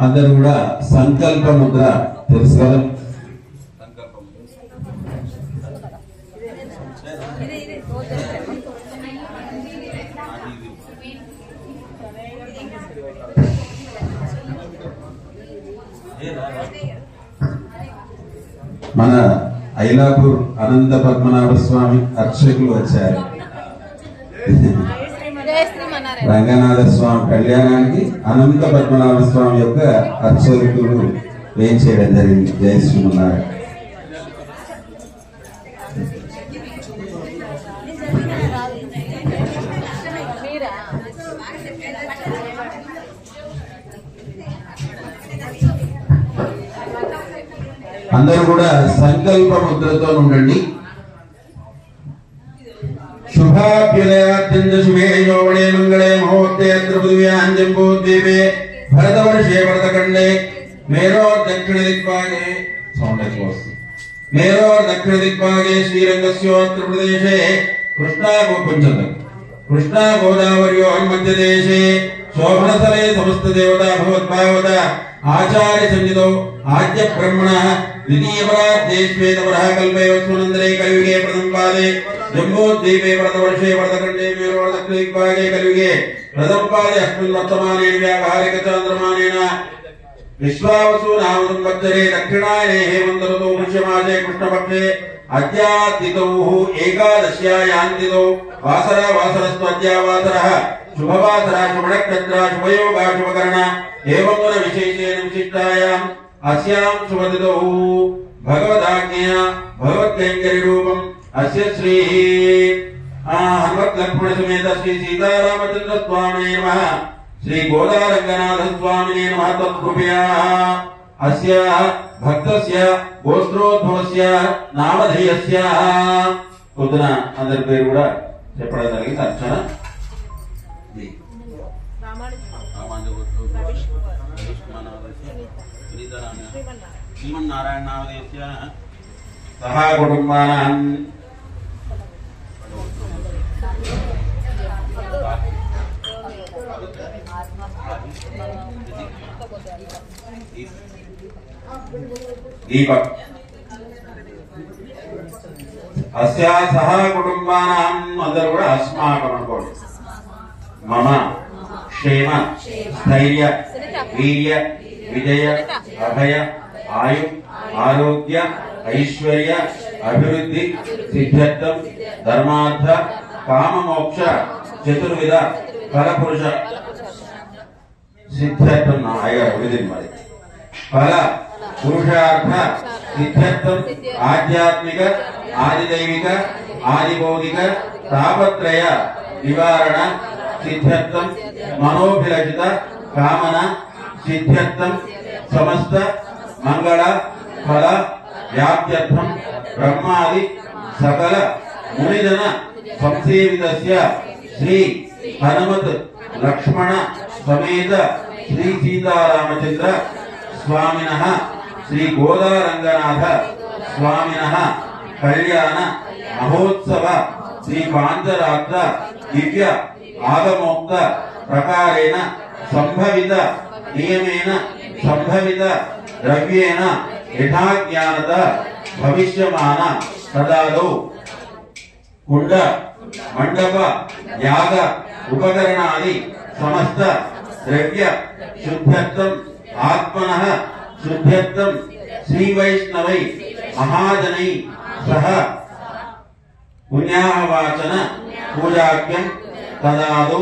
అందరూ కూడా సంకల్ప ముద్ర తెలుసు కదా. మన ఐలాపూర్ అనంత పద్మనాభ స్వామి అర్చకులు వచ్చారు. రంగనాథ స్వామి కళ్యాణానికి అనంత పద్మనాభ స్వామి యొక్క అర్చకులు ఏం చేయడం జరిగింది. జయ శ్రీమన్నారాయణ. అందరూ కూడా సంకల్ప ముద్రతో ఉండండి. शुभाभ्युदयात्यंत शुभे यौवने मंगले महोत्ते अत्रपृथिव्यां जम्बूद्वीपे भरतवर्षे भरतखण्डे मेरोर् दक्षिण दिग्भागे श्रीरङ्गस्योऽत्र प्रदेशे कृष्णा गोदावर्योः मध्यदेशे शोभनस्थले समस्त देवता भगवद्भागवत आचार्य सन्निधौ आद्य ब्रह्मणः द्वितीयपरार्धे श्वेतवरः कल्पे वत्सुनन्दरे कलियुगे प्रथम पादे जम्बूद्वीपे भरतवर्षे भरतखण्डे मेरोर् दक्षिण दिग्भागे कलियुगे प्रथम पादे अस्मिन् वर्तमानेन व्यावहारिक चान्द्रमानेन विश्वावसु नाम संवत्सरे दक्षिणायने हेमन्त ऋतौ पुष्यमासे कृष्णपक्षे अद्यातिथौ एकादश्यायान्तिथौ वासरस्तु अद्यावासरः शुभवासरः शुभनक्षत्र शुभयोगः शुभकरण एवं गुण विशेषेण विशिष्टायाम् अस्यां शुभतिथौ भगवदाज्ञया भगवत्कैङ्कर्य रूपम् अस्य श्री हनुमत् लक्ष्मण समेत श्री सीतारामचंद्र स्वामिने नमः श्री गोदारंगनाथ स्वामिने नमः तत्कृपया अस्य भक्तस्य गोस्त्रोद्भवस्य नामधेयस्य పొద్దున అందరి పేరు కూడా చెప్పడం జరిగింది. అర్చన శ్రీమన్నారాయణ నామధేయస్య సహా కుటుంబానాం दीपक अस्या सह कुटुंबानां अंदर కూడా अस्माकं అనుకోండి. मम क्षेम स्थैर्य वीर्य विजय अभय आयु आरोग्य ऐश्वर्य अभिवृद्धि सिद्ध्यर्थं धर्मार्थ काम मोक्ष चतुर्विध फल पुरुष सिद्ध्यर्थं आया विधि మరి फल पुरुषार्थ सिद्ध्यर्थं आध्यात्मिक आदिदैविक आदिभौतिक तापत्रय निवारण सिद्ध्यर्थं मनोभिलषित कामना सिद्ध्यर्थं समस्त मंगल फल व्याप्त्यर्थं ब्रह्मादि सकल मुनिजन संसेवितस्य श्री हनुमत लक्ष्मण समेत श्री सीतारामचंद्र स्वामिनः श्री गोदारंगनाथ स्वामिनः कल्याण महोत्सव श्री पांचरात्र दिव्य आगमोक्त प्रकारेण संभवित नियमेन संभवित द्रव्येण यथाज्ञानत भविष्यमान तदादौ कुंड मंडप याग उपकरणादि समस्त द्रव्य शुद्धत्वं आत्मनः शुद्धत्वं श्री वैष्णवै महाजनै सह पुण्याहवाचन पूजाख्यं तदादौ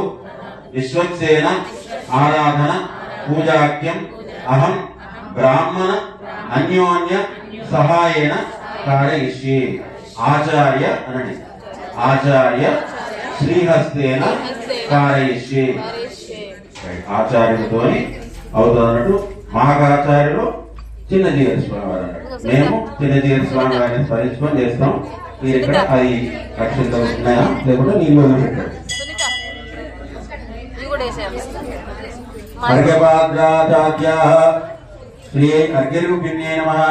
विश्वक्सेन आराधन पूजाख्यं अहं ब्राह्मण अन्योन्य सहायेन कारयिष्ये. आचार्य अननि आचार्य श्रीहस्तेन कारयिष्ये. ఆచార్యులతోని అవుతున్నట్టు మహాకాచార్యులు చిన్నజీయర్ స్వామి వారు అన్నాడు. మేము చిన్నజీయర్ స్వామి వారిని స్మరించుకొని చేస్తాం. మీరు ఇక్కడ అది రక్షిత ఉన్నాయా లేకుండా నీళ్ళు పెట్టాడు. అర్ఘ్యపాద్రాచార్య శ్రీ అర్ఘ్యరూపిణ్యే నమః.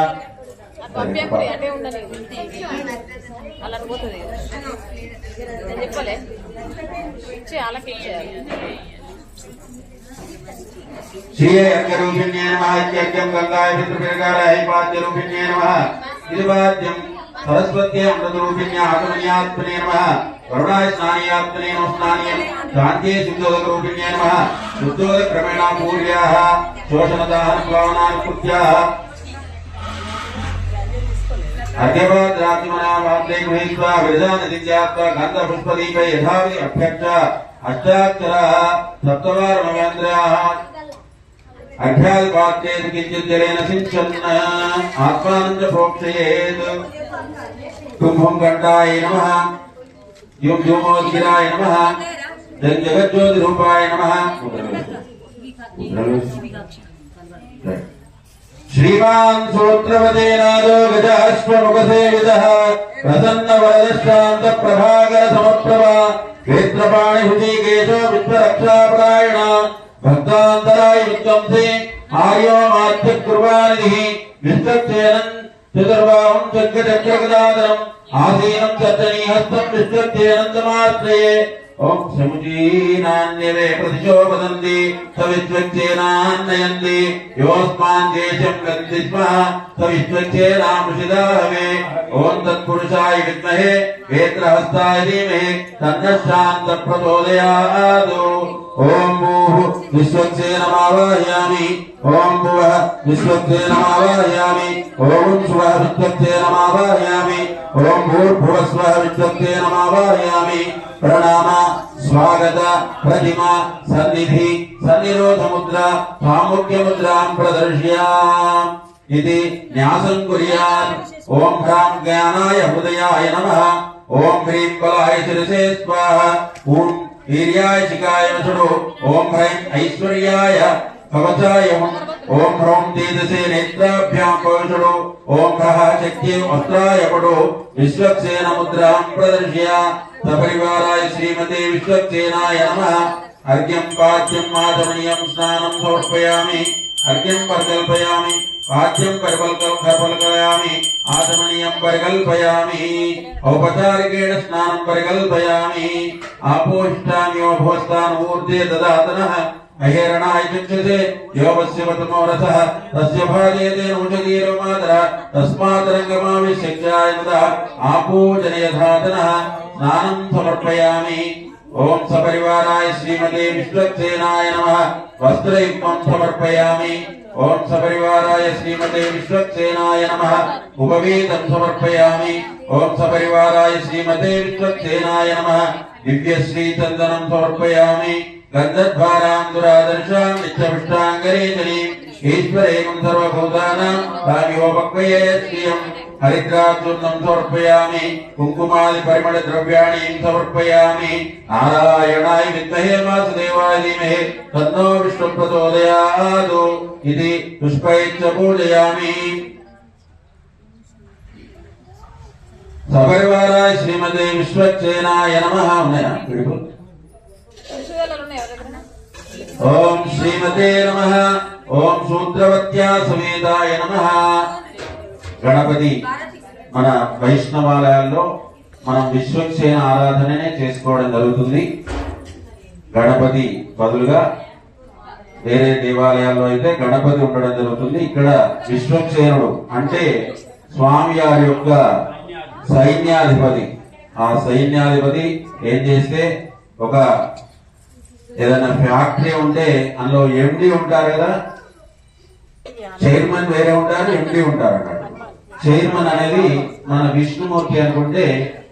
చెప్పలే श्रिये अर्घ्यरूपिण्ये नमः इत्यर्घ्यं गंगाय पितृपिरकाराय पाद्यरूपिण्ये नमः इतिपाद्यं सरस्वत्यै अमृतरूपिण्ये आत्मन्यात्मने नमः वरुणाय स्नानीयात्मने नमः स्नानीयं शान्त्यै शुद्धोदकरूपिण्ये नमः शुद्धोदक्रमेण पूर्याः शोषणदाहनं प्लवनानुकृत्याः अर्घ्यपाद्रातिमनावाप्ते गृहीत्वा विरजानदित्यात्वा गन्धपुष्पदीपे यथाविधि अभ्यक्ष अष्टाक्षरः सप्तवारमवेन्द्राः अर्घ्यादिपात्रेषु किञ्चित् जलेन सिञ्चन् आत्मानं च प्रोक्षयेत् कुम्भं घण्टाय नमः युं जुमोद्गिराय नमः जगज्योतिरूपाय नमः श्रीमान् सूत्रवदेनादो गजाश्वमुखसेवितः प्रसन्नवरदशान्तप्रभाकरसमप्रभा क्षेत्रपाणिभुजिकेशो विश्वरक्षापरायण भक्तान्तराय विद्वंसे आर्यो माध्यकुर्वानिधिः विश्वक्सेनम् चतुर्बाहुं चक्रचक्रगदाधरम् आसीनं चर्चनीहस्तं विश्वक्सेनन्दमाश्रये ओम समुचीनान्यवे प्रतिशो वदन्ति सविश्वक्सेनान्नयन्ति योऽस्मान् देशं गन्ति स्म सविश्वक्सेनामुषिदाहवे ओम तत्पुरुषाय विद्महे वेत्रहस्ताय धीमहि तन्नः शान्तप्रचोदयात् ओम भूः विश्वक्सेनमावाहयामि ओम भुवः विश्वक्सेनमावाहयामि ओम स्वः विश्वक्सेनमावाहयामि ओम भूर्भुवस्वः विश्वक्सेनमावाहयामि प्रणाम स्वागत प्रतिमा सन्निधि सन्निरोध मुद्रा सामुख्य मुद्रां प्रदर्शयामि इति न्यासं कुर्यात् ओम ह्रां ज्ञानाय हृदयाय नमः ओम ह्रीं बलाय शिरसे स्वाहा ओम वीर्याय शिखाय वषडो ओम ह्रैं ऐश्वर्याय कवचाय ओम ह्रौं तेजसे नेत्राभ्यां कवचडो ओम ह्रः शक्तिं वस्त्राय पडो विश्वक्सेन मुद्रां प्रदर्शया सपरिवाराय श्रीमते विश्वक्सेनाय नमः अर्घ्यं पाद्यं आचमनीयं स्नानं समर्पयामि अर्घ्यं परिकल्पयामि पाद्यं परिकल्पयामि आचमनीयं परिकल्पयामि औपचारिकेण स्नानं परिकल्पयामि आपोष्टाम्यो भवस्तानूर्जे ददातनः अहेरणाय चक्षुषे योगस्य वतमोरसः तस्य भाजेते नोचतीरो मातरः तस्मादरङ्गमाविश्यक्षाय नदः आपूजनयधातनः स्नानं समर्पयामि ओम सपरिवाराय श्रीमते विश्वक्सेनाय नमः वस्त्रयुक्तं समर्पयामि ओम सपरिवाराय श्रीमते विश्वक्सेनाय नमः उपवीतं समर्पयामि ओम सपरिवाराय श्रीमते विश्वक्सेनाय नमः दिव्यश्रीचन्दनं समर्पयामि गन्धद्वारां दुरादर्शां नित्यपुष्टाङ्गरेजनीं ईश्वरेकं सर्वभूतानां तामिहोपक्वये श्रियं हरिद्राचूर्णं समर्पयामि कुङ्कुमादि परिमलद्रव्याणि समर्पयामि नारायणाय विद्महे वासुदेवाय धीमहि तन्नो विष्णुः प्रचोदयात् इति पुष्पैश्च पूजयामि सपरिवाराय श्रीमते विश्वक्सेनाय नमः ओम श्रीमते नमः ओम शूद्रवत्या समेताय नमः గణపతి మన వైష్ణవాలయాల్లో మనం విశ్వక్సేన ఆరాధననే చేసుకోవడం జరుగుతుంది. గణపతి బదులుగా వేరే దేవాలయాల్లో అయితే గణపతి ఉండడం జరుగుతుంది. ఇక్కడ విశ్వక్సేనుడు అంటే స్వామి వారి యొక్క సైన్యాధిపతి. ఆ సైన్యాధిపతి ఏం చేస్తే ఒక ఏదైనా ఫ్యాక్టరీ ఉంటే అందులో ఎండి ఉంటారు కదా, చైర్మన్ వేరే ఉంటారు, ఎండి ఉంటారు అన్నట్టు. చైర్మన్ అనేది మన విష్ణుమూర్తి అనుకుంటే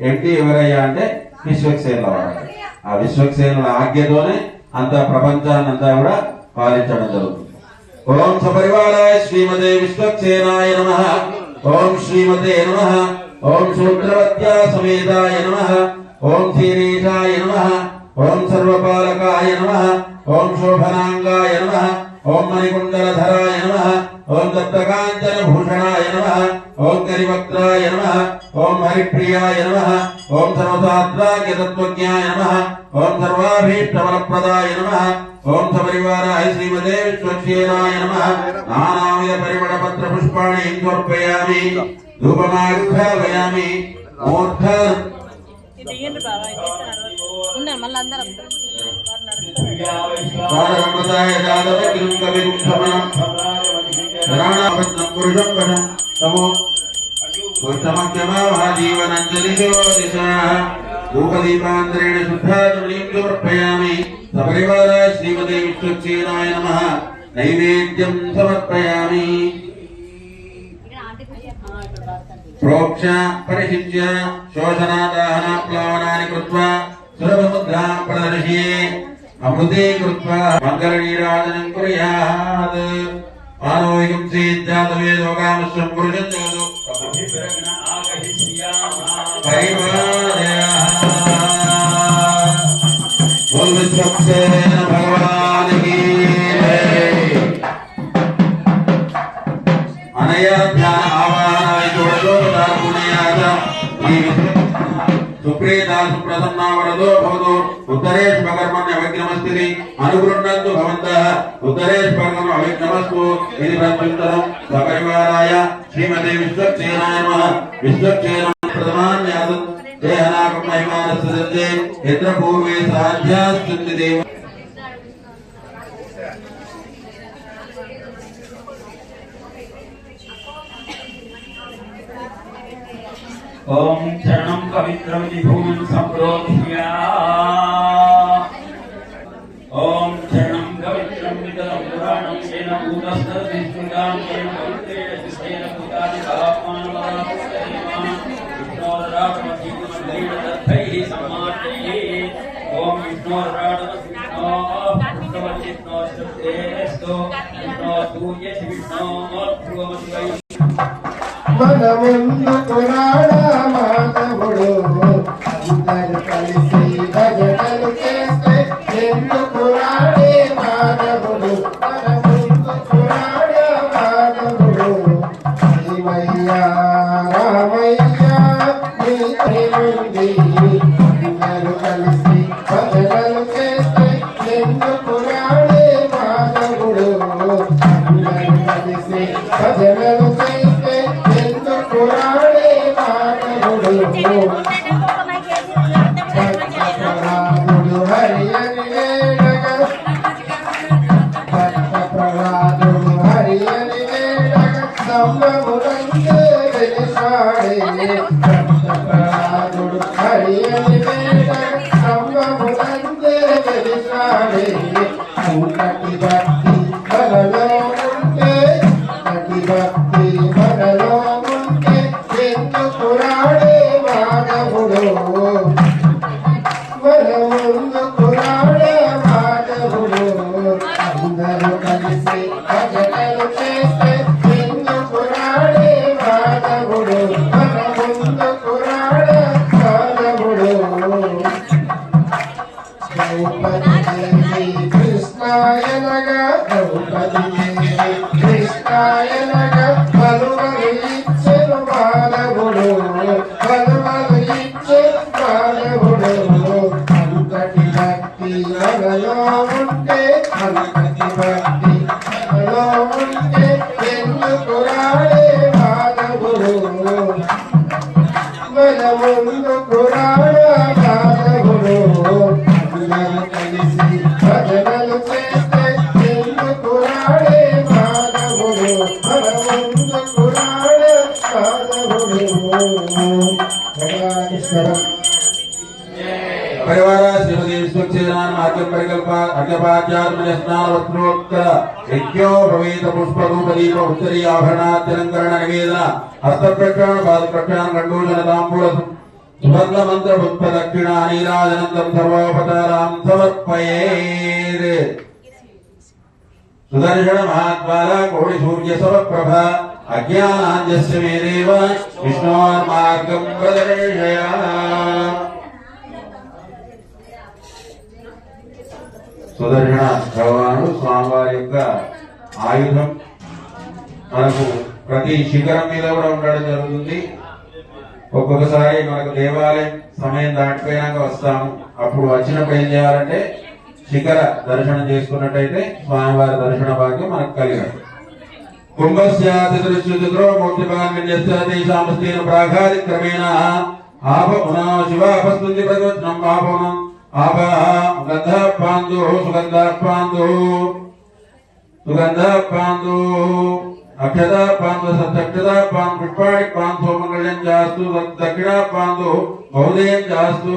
ఎండి ఎవరయ్యా అంటే విశ్వక్సేనుల వారు. ఆ విశ్వక్సేనుల ఆజ్ఞతోనే అంత ప్రపంచాన్ని అంతా కూడా పాలించడం జరుగుతుంది. ఓం సపరివారాయ శ్రీమతే విశ్వక్సేనాయ నమః ఓం శ్రీమతే నమః ఓం శూద్రవత్యా సమేతాయ నమః ఓం శ్రీరేషాయ నమః ఓం సర్వపాలకాయ నమః ఓం శోభనాంగాయ నమః ఓం మణికుండలధరాయ నమః ఓం దత్తకాంచన భూషణాయ నమః ఓం కరివక్త్రాయ నమః ఓం హరిప్రియాయ నమః ఓం సర్వశాస్త్రాజ్ఞ తత్వజ్ఞాయ నమః ఓం సర్వాభీష్టఫలప్రదాయ నమః ఓం సపరివారాయ శ్రీమతే విశ్వక్సేనాయ నమః నానావిధ పరిమళ పత్ర పుష్పాణి సమర్పయామి ధూపమాఘ్రాపయామి మూర్ధ स्वारम्भताय जातवग्निं कविं समनं शरणापन्नं पुरुषं वशं तमो पुरुषमख्यमाजीवनञ्जलिशोदिशः धूपदीपान्तरेण शुद्धाचमनीं समर्पयामि सपरिवाराय श्रीमते विश्वक्सेनाय नमः नैवेद्यं समर्पयामि प्रोक्ष परिशिच्य शोषणादाहन प्लावनानि कृत्वा सुरभमुद्रां प्रदर्शये अमृते कृत्वा मङ्गलनीराजनं कुर्यात् मानोऽयं चेज्जातवेदोगामश्रं पुरुषञ्चोदो अभिप्रज्ञ आगहिष्यामः परिवारयाः बोल विश्वक्सेन भगवान की अनया ध्यान आवाहनाय जोडलो दारुण्याय सुप्रीता सुप्रसन्ना वरदो भवतु उत्तरेश भगर्मण्य अविघ्नमस्ति अनुगृह्णन्तु भवन्तः उत्तरेश भगर्मण्य अविघ्नमस्तु इति प्रत्युत्तरं सपरिवाराय श्रीमते विश्वक्सेनाय नमः विश्वक्सेनं प्रथमान्यासं देहनाकं महिमानस्य यत्र पूर्वे साध्यास्तुति देव ओम शरणं पवित्रं विभूमि संप्रोध्य ओम शरणं पवित्रं वितरं पुराणं येन भूतस्तद्विष्णुदां येन पवित्रेण शिष्टेन भूतानि पापान् विष्णोराटमधीमन्त्रेण तद्धैः सम्मार्जये ओम विष्णोराटमविष्णोस्तवचित्नोस्तुतेस्तु विष्णोस्तूयति विष्णोर्ध्रुवमतिवै మనముందు పురాణ మాధవుడు అందరు కలిసి భజనలు చేస్తే ఎందు పురాణే మాధవుడు మనముందు పురాణ మాధవుడు శివయ్య రామయ్య నీ ప్రేముంది అందరు కలిసి భజనలు చేస్తే ఎందు పురాణే మాధవుడు అందరు కలిసి భజనలు చేస్తే పురాణే మాధవుడు భక్తప్రహ్లాదుడు హరి అని వేడగా భక్తప్రహ్లాదుడు హరి అని వేడగా సంభమునందు వెలిసాడే భక్తప్రహ్లాదుడు హరి అని వేడగా సంభమునందు వెలిసాడే అంతటి భక్తి మనలో ఉంటే అంతటి భక్తి మనలో పురాణే మాధవుడు మనముందు పురాణే మాధవుడు అందరూ కలిసి భజనలు చేస్తే ఎందు పురాణే మాధవుడు మనముందు పురాణే మాధవుడు ద్రౌపది దేవి కృష్ణాయనగా ద్రౌపది దేవి కృష్ణాయనగా పలువరు ఇచ్చెను మాధవుడు పలువరు ఇచ్చెను మాధవుడు అంతటి భక్తి మనలో ఉంటే అంతటి భక్తి మనలో ఉంటే ఎందుకు రాడే మాధవుడు మన ముందుకు రాడే మాధవుడు అందరూ కలిసి భజనలు చేస్తే ఎందుకు రాడే మాధవుడు మన ముందుకు రాడే మాధవుడు భగవానేశ్వరం परिवार श्रीमती विश्वक्सेनान् आद्यं परिकल्पा अर्घ्यपाद्यात्मने स्नानवस्त्रोत्तर यज्ञो भवेत पुष्पधूपदीप उत्तरी आभरणात्यलङ्करण निवेदन हस्तप्रक्षालन पादप्रक्षालन गण्डूषण ताम्बूल सुवर्ण मंत्र पुष्प दक्षिणा नीराजनन्दं सर्वोपचारां समर्पयेत् सुदर्शन महात्माला कोटि सूर्य समप्रभ अज्ञानाञ्जस्य मे देव विष्णोर्मार्गं प्रदर्शय సుదర్శన భగవానుడు స్వామివారి యొక్క ఆయుధం మనకు ప్రతి శిఖరం మీద కూడా ఉండడం జరుగుతుంది. ఒక్కొక్కసారి మనకు దేవాలయం సమయం దాటిపోయినాక వస్తాము. అప్పుడు వచ్చినప్పుడు ఏం చేయాలంటే శిఖర దర్శనం చేసుకున్నట్టయితే స్వామివారి దర్శన భాగ్యం మనకు కలిగినట్టు. కుంభస్యాతిద్రో మూర్తిభాగస్తిన ప్రాఘాది క్రమేణ ఆపమున శివాపస్తుంది ప్రతివచనం ఆపమునం आपः सुगन्धः पान्तु सुगन्धः पान्तु सुगन्धः पान्तु अक्षता पान्तु सप्तक्षता पान्तु पुष्पाणि पान्तु मङ्गल्यं चास्तु दक्षिणा पान्तु बहुदेयं चास्तु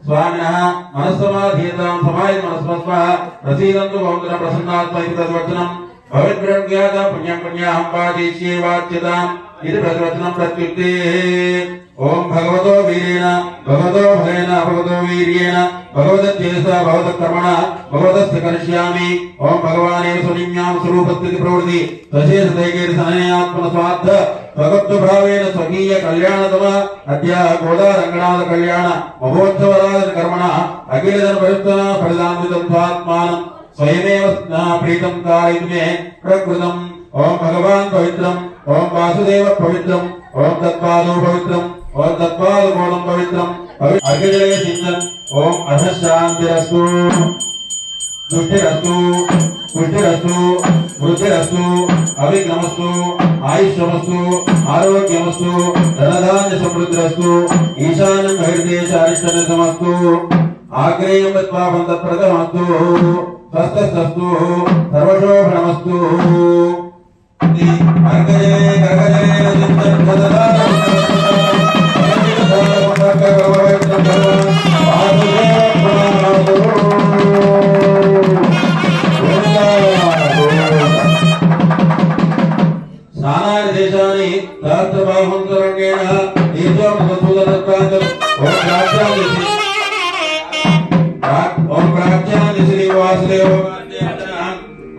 स्वामिनः मनस्समाधीयतां समाहित मनस्मस्वः प्रसीदन्तु भवन्तः प्रसन्नात्मा इति तद्वचनम् भवेद्ब्रह्म्यादा पुण्यं पुण्याहं वादिष्ये वाच्यताम् इति प्रतिवचनं प्रत्युक्ते ओम भगवतो वीरेण भगवतो भयेन भगवतो वीर्येण भगवतस्तेजसा भगवतकर्मणा भगवतस्य करिष्यामि ओम भगवानेव स्वनिम्यां स्वरूपस्थिति प्रवृत्ति तशेषदैकेन सनयात्मनस्वार्थ भगवद्भावेन स्वकीय कल्याणतम अद्य गोदारङ्गनाथ कल्याण महोत्सवराजन कर्मणा अखिलजन पवित्रना फलितान्वितं स्वात्मानं स्वयमेव प्रीतं कारयितुमे प्रकृतम् ओम भगवान पवित्रम् ओम वासुदेव पवित्रम् ओम तत्पादो पवित्रम् ओम तत्पाद मूलम पवित्रम् अर्घ्यजले सिंधन ओम अधशान्तिरस्तु तुष्टिरस्तु पुष्टिरस्तु वृद्धिरस्तु अविघ्नमस्तु आयुष्यमस्तु आरोग्यमस्तु धनधान्य समृद्धिरस्तु ईशान्यं बहिर्देशारिष्टनिधमस्तु आग्नेयं तत्पापं तत्प्रदमस्तु स्वस्थस्तु सर्वशोभनमस्तु अर्घजले गर्गजले चित्तं स्नानानि देशानि सहस्रबाहुन्तरण्येन ईश्वरमधुसूदनत्वात् ओम प्राच्यां दिशि वासुदेव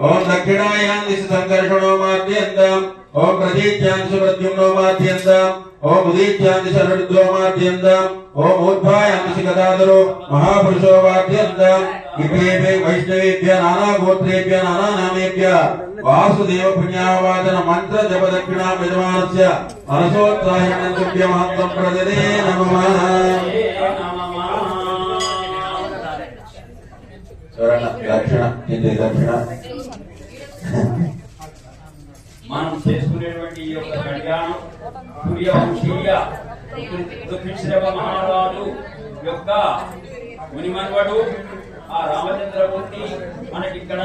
ओम दक्षिणायां दिशि संकर्षणो माध्यन्तम् ओम प्रतीच्यां दिशि प्रद्युम्नो माध्यन्तम् ओम उदीच्यां दिशि अनिरुद्धो माध्यन्तम् ओम ऊर्ध्वायां दिशि गदाधरो महापुरुषो माध्यन्तम् इमेभ्य वैष्णवेभ्य नाना गोत्रेभ्य नाना नामेभ्य वासुदेव पुण्यावाचन मंत्र जप दक्षिणां यजमानस्य मनसोत्साहेन तुभ्य महत्वं प्रददे नमः दक्षिण हिंदी दक्षिण మనం చేసుకునేటువంటి ఈ యొక్క కళ్యాణం సూర్యవంశీయ ఋషిశ్రవ మహారాజు యొక్క మునిమన్వడు ఆ రామచంద్రమూర్తి మనకి ఇక్కడ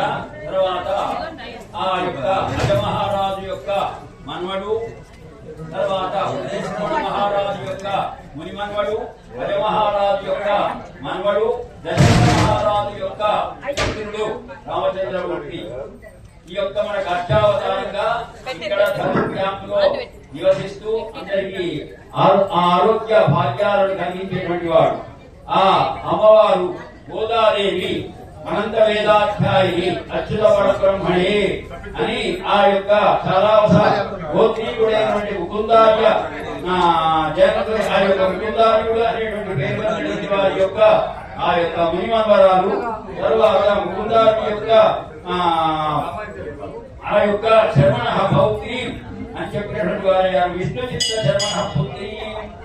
తర్వాత ఆ యొక్క అజ మహారాజు యొక్క మన్వడు తర్వాత మహారాజు యొక్క మునిమన్వడు అజ మహారాజు యొక్క మన్వడు దశరథ మహారాజు యొక్క పుత్రుడు రామచంద్రమూర్తి ఈ యొక్క మన అర్చావతారంగా ఇక్కడ ధర్మ క్యాంపులో నివసిస్తూ అందరికీ ఆరోగ్య భాగ్యాలను కలిగించేటువంటి వాడు ఆ అమ్మవారు గోదాదేవి అనంత వేదాధ్యాయి అచ్యుత పరబ్రహ్మణే అని ఆ యొక్క చాలా గోత్రీయుడైనటువంటి ముకుందార్య జనకుడు ఆ యొక్క ముకుందార్యుడు అనేటువంటి పేరు వారి యొక్క ఆ యొక్క మునిమన్వరాలు తరువాత ముకుందార్య యొక్క ఆ యొక్క శర్మణ భౌత్రి అని చెప్పినటువంటి వారి విష్ణు చిత్త శర్మణ పుత్రి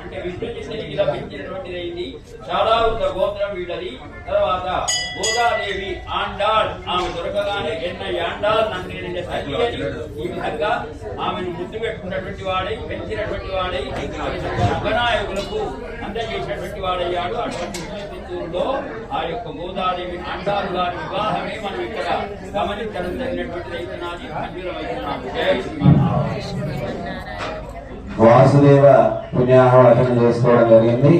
అంటే విష్ణు చిత్తునికి లభించినటువంటిది చాలా వృద్ధ గోత్రం వీళ్ళది. తర్వాత గోదాదేవి ఆండాళ్ ఆమె దొరకగానే ఎన్న యాండాళ్ నన్ను తల్లి అని ఈ విధంగా ఆమెను ముద్దు పెట్టుకున్నటువంటి వాడై పెంచినటువంటి వాడై రంగనాయకులకు అందజేసినటువంటి వాడయ్యాడు. అటువంటి చిత్తూరులో ఆ యొక్క గోదాదేవి ఆండాళ్ గారి వివాహమే మనం ఇక్కడ గమనించడం జరిగినటువంటి రైతునాది మంజూరమైతున్నాము. జయ శ్రీమన్నారాయణ. వాసుదేవ పుణ్యాహవచన చేసుకోవడం జరిగింది.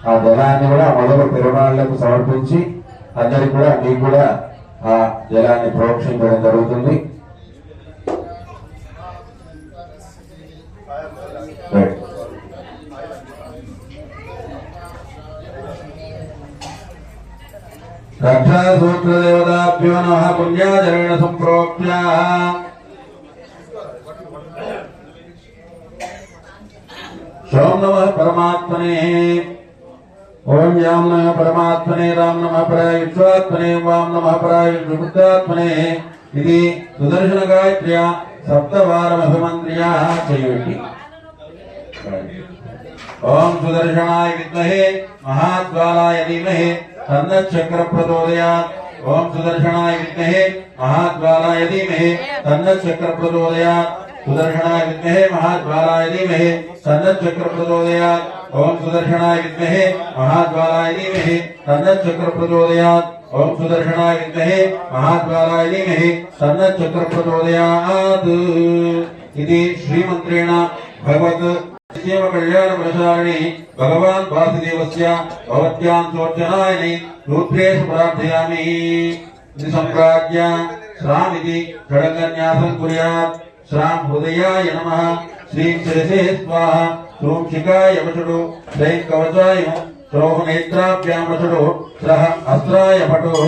ఆ జలాన్ని కూడా మొదలు పెరుమాళ్లకు సమర్పించి అందరికి కూడా మీకు కూడా ఆ జలాన్ని ప్రోక్షించడం జరుగుతుంది. రక్షాసూత్రదేవతాభ్యో నమః పుణ్యాచరణ సంప్రోక్ష్య ఓం నమః పరమాత్మనే ఓం యాం నమః పరమాత్మనే రాం నమః పరాయ విశ్వాత్మనే వాం నమః పరాయ విశుద్ధాత్మనే ఇది సుదర్శన గాయత్ర్య సప్తవారమభిమంత్ర్యా చేయండి. ఓం సుదర్శనాయ విద్మహే మహాజ్వాలాయ ధీమహి తన్నచక్ర ప్రచోదయాత్. ఓం సుదర్శనాయ విద్మహే మహాజ్వాలాయ ధీమహి తన్నచక్ర ప్రచోదయాత్. सुदर्शनाय विद्महे महाज्वालाय धीमहि तन्नः चक्र प्रचोदयात्. ओम सुदर्शनाय विद्महे महाज्वालाय धीमहि तन्नः चक्र प्रचोदयात् ओम सुदर्शनाय विद्महे महाज्वालाय धीमहि तन्नः चक्र प्रचोदयात् इति श्रीमन्त्रेण भगवत् शिव कल्याण प्रसारिणी भगवान वासुदेवस्य भवत्यां सोर्चनायनि रुद्रेश प्रार्थयामि इति सम्प्राज्ञ श्रामिति षडङ्गन्यासं कुर्यात् श्राम हृदयाय नमः श्रीं शिरसे स्वाहा श्रूं शिखाय वषडो श्रैं कवचाय श्रोः नेत्राभ्यां वषडो श्रः अस्त्राय पटुः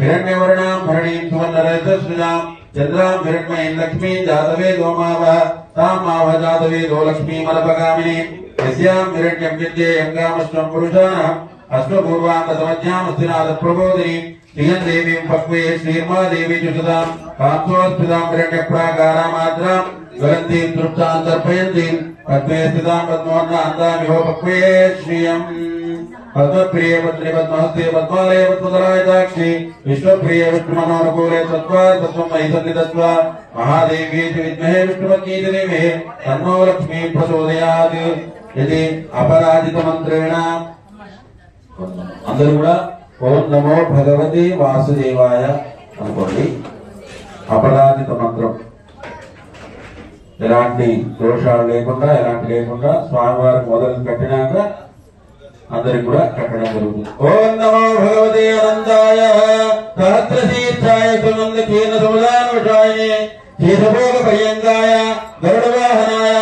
हिरण्यवर्णां भरणीं सुवर्णरजस्विनां चन्द्रां हिरण्मयीं लक्ष्मीं जातवेदो मावः तां मावः जातवेदो लक्ष्मीमलपगामिनीं यस्यां हिरण्यं विद्येयं कामश्वं पुरुषाणाम् अश्वपूर्वाङ्गतमध्यामस्तिनाथप्रबोधिनीं श्रियं देवीं पक्वे श्रीर्मादेवी जुषतां कांसोस्थितां हिरण्यप्राकारामाद्रां ज्वलन्तीं दृष्टां दर्पयन्तीं पद्मे स्थितां पद्मवर्णान्तामिहो पक्वे श्रियम् पद्मप्रिये पत्नी पद्महस्ते पद्मालये पद्मधरायताक्षी विश्वप्रिये विष्णुमनोनुकूले तत्त्वात् तत्त्वं मयि सन्निधत्वा महादेवी च विद्महे विष्णुपत्नी च धीमहि तन्नो लक्ष्मी प्रचोदयात् इति अपराजितमन्त्रेण అందరూ కూడా ఓం నమో భగవతి వాసుదేవాయ అనుకోండి. అపరాజిత మంత్రం ఎలాంటి దోషాలు లేకుండా స్వామివారికి మొదలు కట్టినాక అందరికి కూడా కట్టడం జరుగుతుంది. ఓం నమో భగవతే అనంతాయ సహస్రశీర్షాయ సునంద కీర్ణ సముదానుషాయనే శేషభోగ పర్యంగాయ గరుడవాహనాయ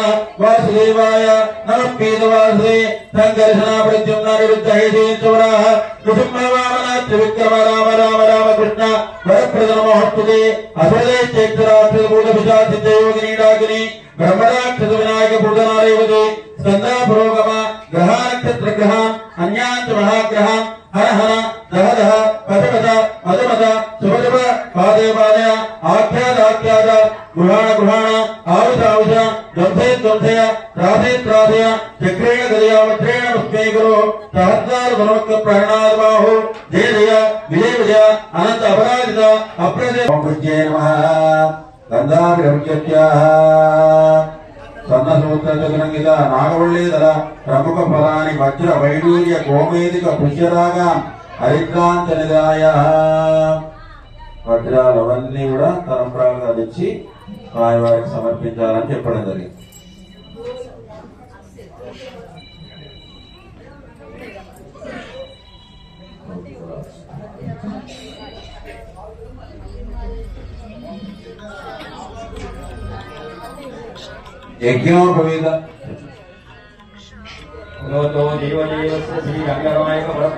వాసుదేవాయ నమః పీతవాసుదే సంకర్షణ ప్రత్యుమ్న నిరుద్ధ హేషేశ్వరాః నృసింహవామన త్రివిక్రమ రామ రామ రామ కృష్ణ వరప్రద నమోస్తుతే అసోదే చైత్రాక్షర భూత పిశాచిత్యోగిని డాకిని బ్రహ్మరాక్షస వినాయక భూతనారేవతే స్కందా పురోగమ గ్రహానక్షత్ర గ్రహాన్ అన్యాంచ మహాగ్రహాన్ హర హర దహ దహ పదపద మదమద శుభశుభ పాదే పాదయ ఆఖ్యాద ఆఖ్యాద గృహాణ గృహాణ ఆవుష ఆవుష ధ్వంసే ధ్వంసయ త్రాసే త్రాసయ చక్రేణ గదయా వజ్రేణ పుష్పే గురు సహస్రార గుణవక్త ప్రాణాద బాహు జయ జయ విజయ విజయ అనంత అపరాజిత అప్రజయ కృష్ణే నమః గంధాభిరముచ్యత్యాః సన్నసూత్ర చతురంగిత నాగవల్లీధర ప్రముఖ ఫలాని వజ్ర వైడూర్య గోమేదిక పుష్యరాగ హరిద్రాంత నిదాయ వజ్రాలు అవన్నీ కూడా తలంబ్రాలుగా తెచ్చి స్వామివారికి సమర్పించాలని చెప్పడం జరిగింది. యజ్ఞోపవీత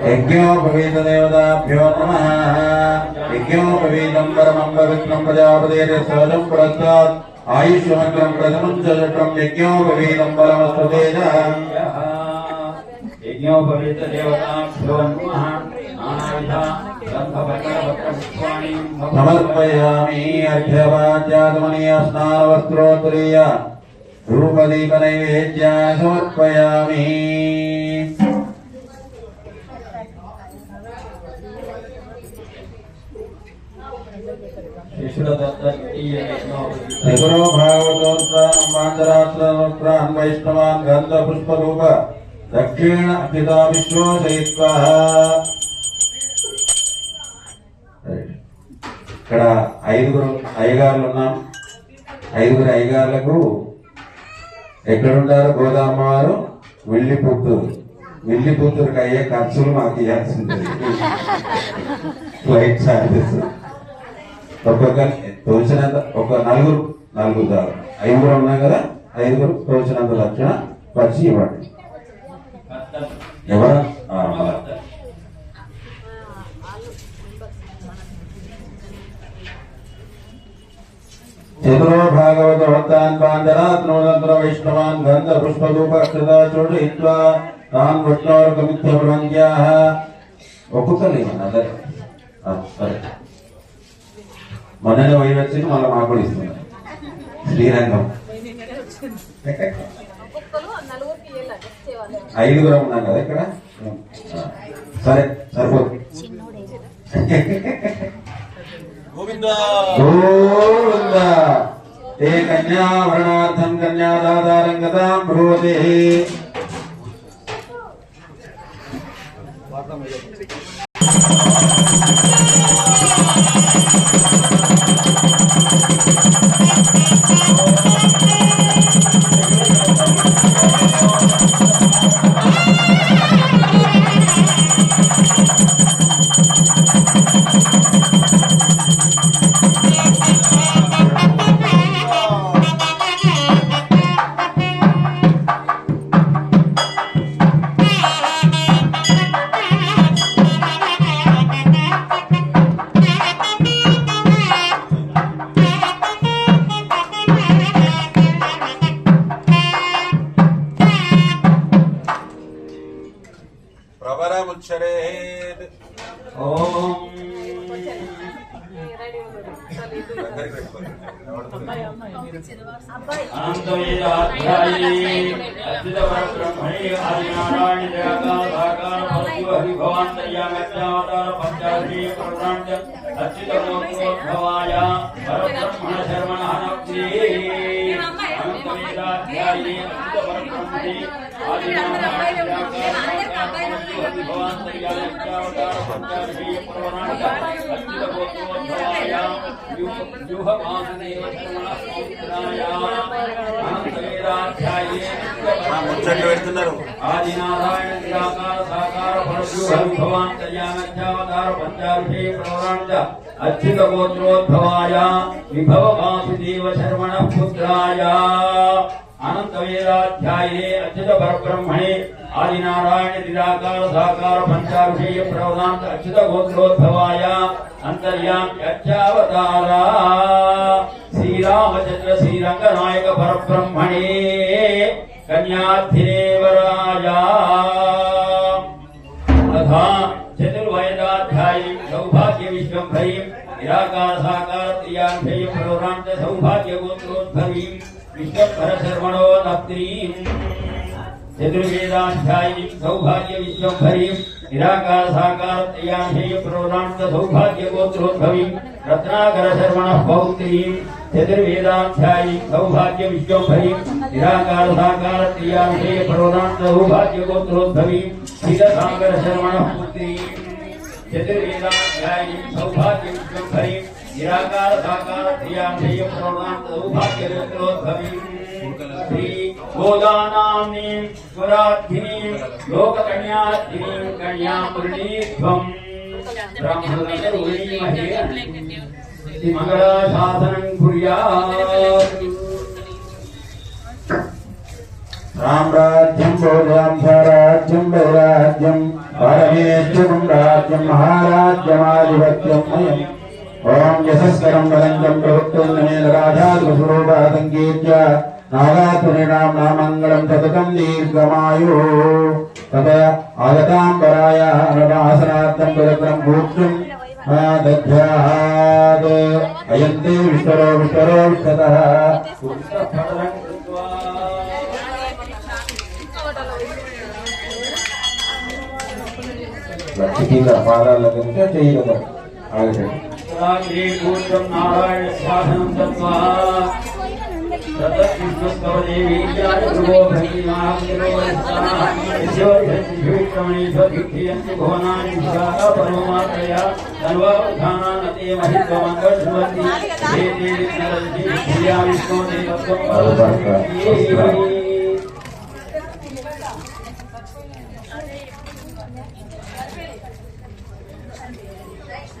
యజ్ఞోపవీత దేవతాభ్యో నమః. యజ్ఞోపవీతం పరమం పవిత్రం ప్రజాపతేః సహజం పురస్తాత్ ఆయుష్యమంత్రం ప్రథమం చతుర్థం యజ్ఞోపవీతం పరమస్తు తేజః. యజ్ఞోపవీత దేవతాభ్యో నమః. సమర్పయామి అర్ఘ్యవాచ్యాగమనీయ స్నానవస్త్రోత్తరీయ ధూపదీప నైవేద్యాయ సమర్పయామి. త్రిపురో భాగవతోత్రాన్ వైష్ణవాన్ గంధ పుష్పరూప దక్షిణ అభితా విశ్వోదయిత్వా. ఇక్కడ 5 అయ్యగారులు ఉన్నాం. 5 అయ్యగారులకు ఎక్కడుంటారు? గోదామ్మవారు విల్లిపుత్తూరుకి అయ్యే ఖర్చులు మాకు ఇవ్వాల్సింది. ఫ్లైట్ ఛార్జెస్ ఒక్కొక్కరు తోచినంత, ఒక నలుగురు చాలు. 5 ఉన్నాం కదా, 5 తోచినంత లక్షణ వచ్చి ఇవ్వండి. ఎవరు చతురో భాగవత భక్తాన్ పాంచరాత్రోనంతర వైష్ణవాన్ గంధ పుష్పరూపక్షతా చోడయిత్వా తాన్ విష్ణోర్గమిత్య ప్రపంచాః. ఒక్కొక్కలేమన్నా అందరు సరే. మొన్ననే పోయి వచ్చి మళ్ళీ మాకు కూడా ఇస్తున్నారు శ్రీరంగం. 5 ఉన్నాం కదా ఇక్కడ. సరే సరిపోదు. గోవిందా ఏ కన్యావరణార్థం కన్యాదాతారం గతాం బ్రూవతే. ప్రవరముచ్చరేత్ ఓం అనంతవేదాధ్యాయే అచ్యుతపరబ్రహ్మణే ఆదినారాయణ జగదాధాకార భగవాంతర్యామత్యావతార పంచాక్షరీ పురాణ అచ్యుతమోక్షోద్భవాయ పరబ్రహ్మణ శర్మణః నమస్తే. అనంతవేదాధ్యాయే అచ్యుతపరబ్రహ్మణే ఆదినారాయణ భగవాంతర్యామత్యావతార పంచాక్షరీ పురాణ అచ్యుతమోక్షోద్భవాయ ముచ్చట్లు పెడుతున్నారు. ఆదినారాయణ నిరాకార సాకార పరశుభవాంతర్యామధ్యావతార పంచాక్షరీ ప్రవరాంచ అచ్యుత గోత్రోద్భవాయ విభవ వాసుదేవ శర్మణ పుత్రాయ. అనంతవేదాధ్యాయే అచ్యుత పరబ్రహ్మణే ఆదినారాయణ నిరాకార సాకార పంచాక్షరీ ప్రవరాంచ అచ్యుత గోత్రోద్భవాయ అంతర్యామి అచ్చావతారా శ్రీరామచంద్ర శ్రీరంగనాయక పరబ్రహ్మణే కన్యాధినేవరాయ. తథా చతుర్వేదాధ్యాయీ సౌభాగ్య విశ్వంభరీం నిరాకార సాకార త్రియాధ్యాయ ప్రవరాంచ సౌభాగ్య గోత్రోద్భవీం విశ్వంభర శర్మణో నప్త్రీం. చతుర్వేదాధ్యాయీ సౌభాగ్య విశ్వంభరీం నిరాకార సాకార త్రియాధ్యాయ ప్రవరాంచ సౌభాగ్య గోత్రోద్భవీం రత్నాకర శర్మణః పౌత్రీం. చతుర్వేదాధ్యాయీ సౌభాగ్య విశ్వంభరీం నిరాకార సాకార త్రియాధ్యాయ ప్రవరాంచ సౌభాగ్య గోత్రోద్భవీం క్షీరసాగర శర్మణః పుత్రీం. చతుర్వేదాధ్యాయీ సౌభాగ్య విశ్వంభరీం నిరాకార సాకార త్రియాధ్యాయ ప్రవరాంచ సౌభాగ్య గోత్రోద్భవీం శ్రీ గోదానాంనీం స్వరాధ్యినీం లోకకన్యాధ్యినీం కన్యామురళీధ్వం బ్రాహ్మణమహే మంగళాశాసనం కుర్యాత్. రామ్రాజ్యం భోజాం స్వరాజ్యం వైరాజ్యం పరమేశ్వరం రాజ్యం మహారాజ్యమాధిపత్యం మయం. ఓం యశస్కరం వరంజం ప్రవక్తం నమేన రాజాద్వస్వరూపాసంకీర్త్య నాగాతురీణాం నామంగళం సతతం దీర్ఘమాయు. తత ఆగతాంబరాయ అనవాసనార్థం పవిత్రం భూక్షం దధ్యాత్. అయంతే విశ్వరో విశ్వరో విశ్వతః. లక్ష్మీల పాదాల దగ్గర చేయగలరు. ఆగండి. నారాయణ శాసనం తత్వా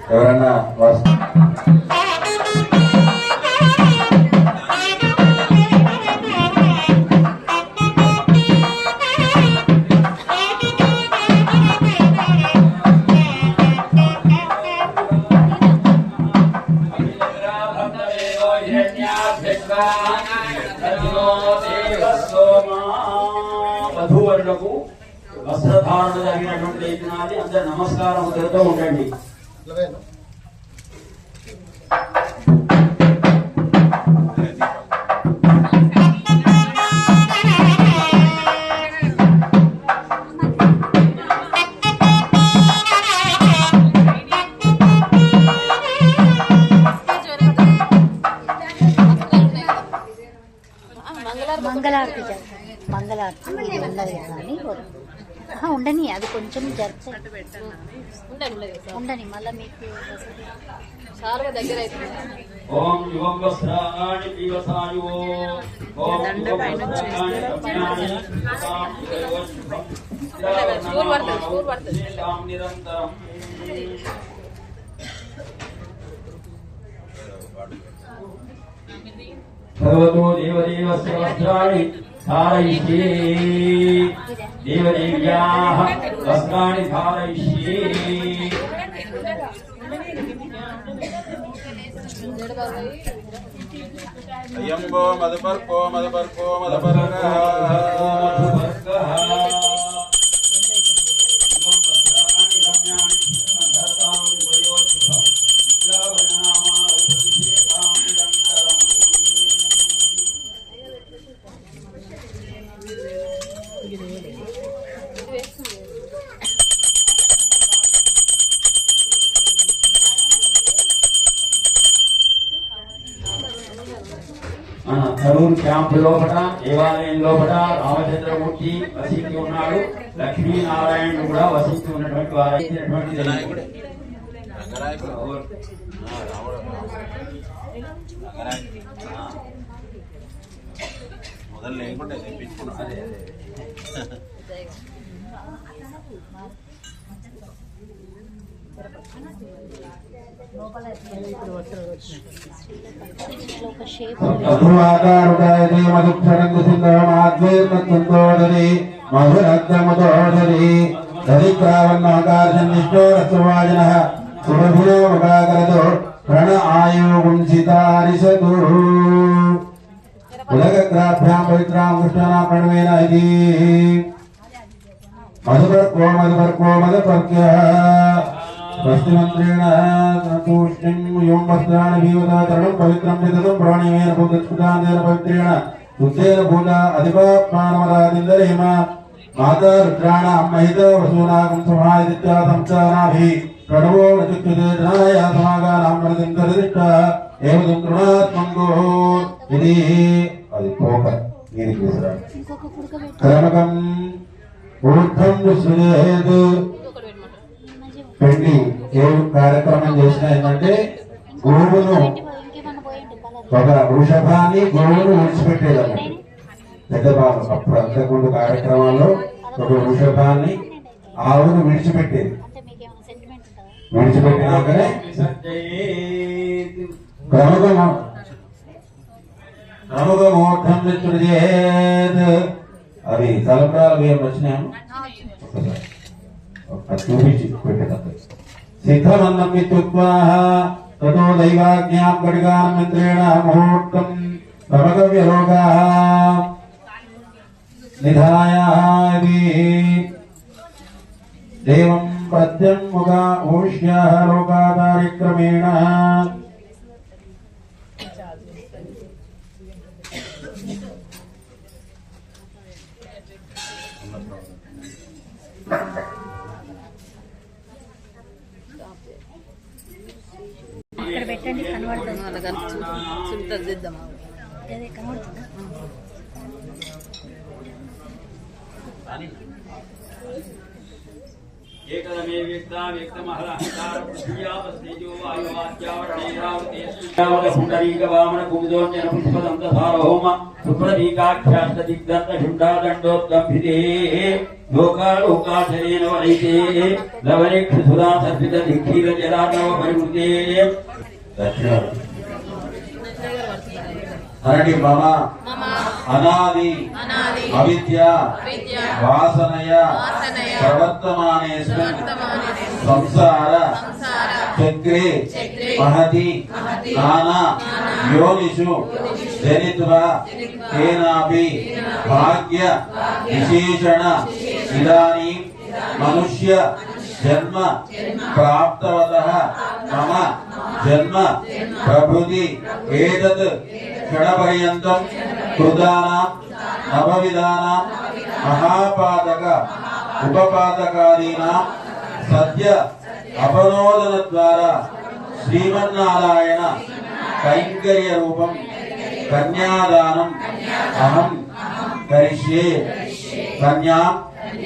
ఎవరన్నా వధూవరులకు వస్త్రధారణ జరిగినటువంటి యజ్ఞాన్ని అందరు నమస్కారం జరుగుతూ ఉండండి. మంగళారతి మంగళారతి ఉన్నది కానీ ఉండని, అది కొంచెం జరుపు ఉండని, మళ్ళీ మీకు చాలా దగ్గర అవుతుంది. ఓం యువం వస్త్రాణి జీవసాయో ఓం యువం వస్త్రాణి కన్యాని నిరంతరం భగవతో దేవదేవస్య వస్త్రాణి ధారయిష్యే దేవదేవ్యాః వస్త్రాణి ధారయిష్యే అయ్యంబో మధుపర్కో మధుపర్కో మధుపర్కః కరూరు క్యాంపు లోపల దేవాలయం లోపల రామచంద్రమూర్తి వసించి ఉన్నాడు. లక్ష్మీనారాయణుడు కూడా వసించి ఉన్నటువంటి వారైనటువంటి మొదలు లేకుండా తెప్పించుకున్నాను. మధురాకారుడాయని మధుక్షరంగు సింధమాద్వేర్మత్తుందోదరి మధురగ్రముదోదరి దరిద్రావన్నకార్జన్నిష్టో రసవాజనః సురభిలో మగాకరతో ప్రణ్ ఆయుగుంసితారిషతు ఉదగగ్రాభ్యాం పవిత్రాం కృష్ణానాం ప్రణవేన ఇది మధుపర్కో మధుపర్కో మధుపర్క్యః స్వస్తిమంత్రేణ సంతూష్ణిం యోం వస్త్రాణి భీవతాతరణం పవిత్రం విదతం ప్రాణిమేన భూతస్ఫుటాంతేన పవిత్రేణ శుద్ధేన భూత అధిపాత్మానమరాదిందరేమ మాతా రుద్రాణాం మహిత వసూనాగం సమాదిత్యా సంచానాభి ప్రణవో నచుచ్యుతే జనాయ సమాగానాం మరదిం కరదిష్ట ఏవదం తృణాత్మంగో ఇది అది పోక దీనికి విసరాడు క్రమకం ఊర్ధ్వం విశ్వజేత్ పెళ్లి ఏ కార్యక్రమం చేసినా ఏంటంటే గోవును ఒక వృషభాన్ని గోవును విడిచిపెట్టేదన్నట్టు పెద్ద బాబు అప్పుడు అంతకుముందు కార్యక్రమాల్లో ఒక వృషభాన్ని ఆవును విడిచిపెట్టేది. విడిచిపెట్టినాకనే ప్రముఖమోక్షం విసృజేత్ అవి తలపురాల బియ్యం వచ్చినాము చూపించి పెట్టేటప్పుడు సిద్ధమన్నం ఇత్యుక్త్వాః తతో దైవాజ్ఞాం ఖడ్గాం మిత్రేణ ముహూర్తం ప్రమగవ్యలోకాః నిధాయాది దేవం ప్రత్యన్ముఖా ఊష్యాః లోకాదారిక్రమేణ అక్కడ పెట్టండి, కనబడుతుంది. కనబడుతుందా? ఏకదమే వ్యక్తా వ్యక్తమహలహంకార పృథివ్యాపస్తేజో వాయువాద్యావరణేరావతేష్టావదపుండరీక వామన కుముదోన్యన పుష్పదంత సార్వభౌమ సుప్రదీకాఖ్యాష్ట దిగ్దంత శుండాదండోద్గంభితే లోకాలోకాశరేణ వరైతే లవనేక్షుధురా సర్పిత దిక్షీర జలార్ణవ పరివృతే హరణి మమ అనాది అవిద్య వాసనయ ప్రవర్తమానేస్మిన్ సంసార చక్రే మహతి నానా యోనిషు జనిత్వా కేనాపి భాగ్య విశేషణ ఇదానీం మనుష్య జన్మ ప్రాప్తవతః మమ జన్మ ప్రభృతి ఏతత్ క్షణపర్యంతం కృతానాం నవవిధానాం మహాపాతక ఉపపాతకాదీనాం సద్య అపనోదన ద్వారా శ్రీమన్నారాయణ కైంకర్య రూపం కన్యాదానం అహం కరిష్యే కన్యాం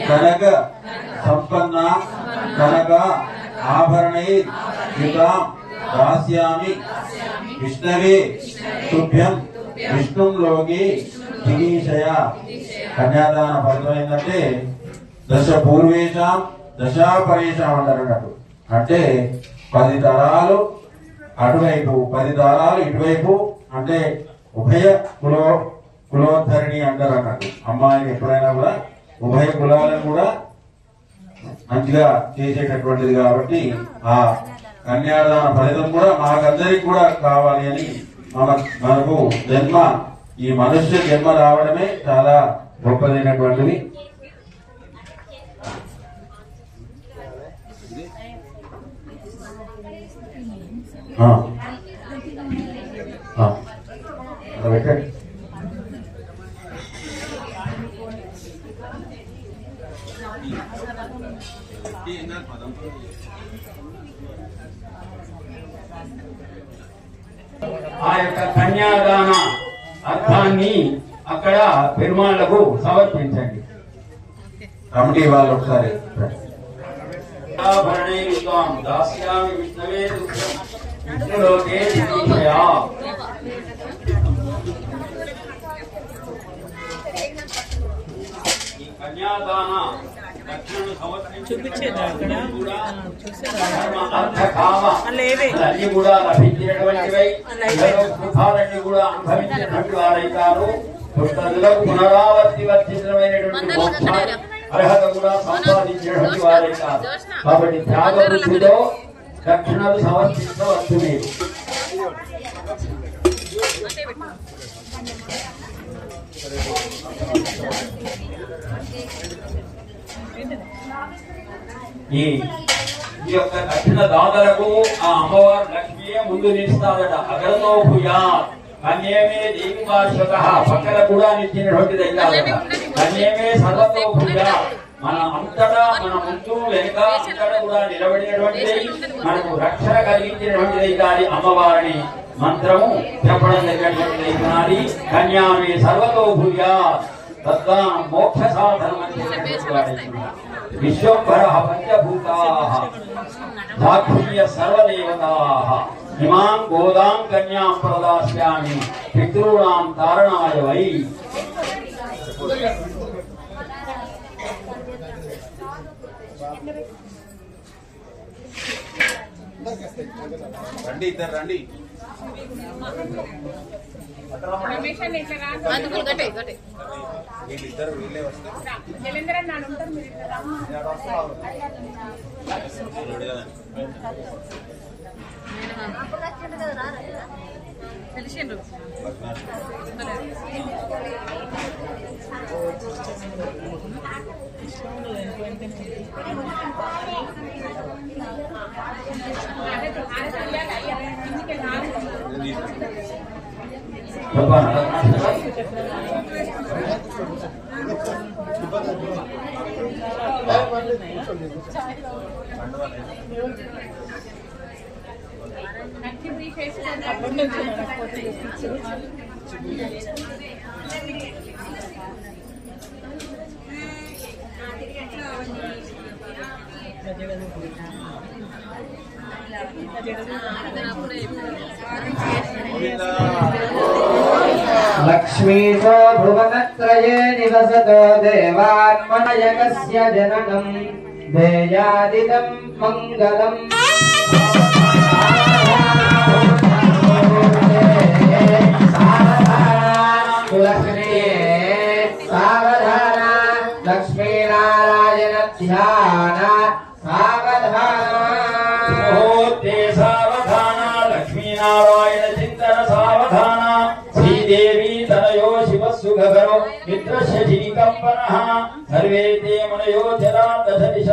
కనక సంపన్న కనక ఆభరణై యుతాం దాస్యామి విష్ణవే తుభ్యం విష్ణుంలోకి దిగీషయ. కన్యాదాన ఫలితం ఏంటంటే దశ పూర్వేషాం దశాపరేషాం అంటారు అన్నట్టు. అంటే 10 తరాలు అటువైపు 10 తరాలు ఇటువైపు, అంటే ఉభయ కులోద్ధరిణి అంటారు అన్నట్టు. అమ్మాయిని ఎప్పుడైనా కూడా ఉభయ కులాలను కూడా మంచిగా చేసేటటువంటిది కాబట్టి ఆ కన్యాదాన ఫలితం కూడా మాకందరికి కూడా కావాలి అని మనకు జన్మ, ఈ మనుష్య జన్మ రావడమే చాలా గొప్పదైనటువంటిది. పెట్టండి. ఆ యొక్క కన్యాదాన అర్థాన్ని అక్కడ పెరుమాళ్లకు సమర్పించండి. కమిటీ వాళ్ళు ఒకసారి దాస్యామి విష్ణవే విష్ణులోకే దిగీషయా. ఈ కన్యాదాన దక్షిణను సమర్పించేది అన్ని కూడా లభించినటువంటివై సుఖాలన్నీ కూడా అనుభవించినటువంటి వారైతారు. దుష్టదులకు పునరావర్తి వర్తితమైనటువంటి మోక్షాన్ని అర్హత కూడా సంపాదించినటువంటి వారైతారు. కాబట్టి త్యాగ వృత్తిలో దక్షిణలు సమర్పించవచ్చు మీరు. ఈ యొక్క దక్షిణ దాతలకు ఆ అమ్మవారు లక్ష్మీయే ముందు నిలుస్తాదట. అగ్రతో భూయా కన్యేమే దేవి వార్షక, పక్కన కూడా నిలిచినటువంటిది అయ్యాదట. కన్యేమే సర్వతో భూయా, మన అంతటా మన ముందు వెనుక అంతటా కూడా నిలబడినటువంటిది, మనకు రక్షణ కలిగించినటువంటిది కాదు అమ్మవారిని మంత్రము చెప్పడం జరిగినటువంటిది అయినది. కన్యామే సర్వతో భూయా తద్దా మోక్ష సాధనం అని విశ్వంభర పంచభూతాః సాక్షియ సర్వదేవతాః ఇమాం గోదాం కన్యాం ప్రదాస్యామి పితॄణాం తారణాయ వై. రండి, ఇద్దరు రండి. వీళ్ళిద్దరు వీళ్ళే వస్తారు. తెలిసిండ్రు లక్ష్మీతో భువనత్రయే నివసతో దేవాన్మనయకస్య జననం దేయాదిదం మంగళం. సావధాన లక్ష్మీనారాయణ ధ్యాన సావధాన లక్ష్మీనారాయణ చింతన సావధాన శ్రీదేవి తనయో శివసుగరో మిత్రశీ కంపన సర్వే తే మనయో జరా దశ దిశ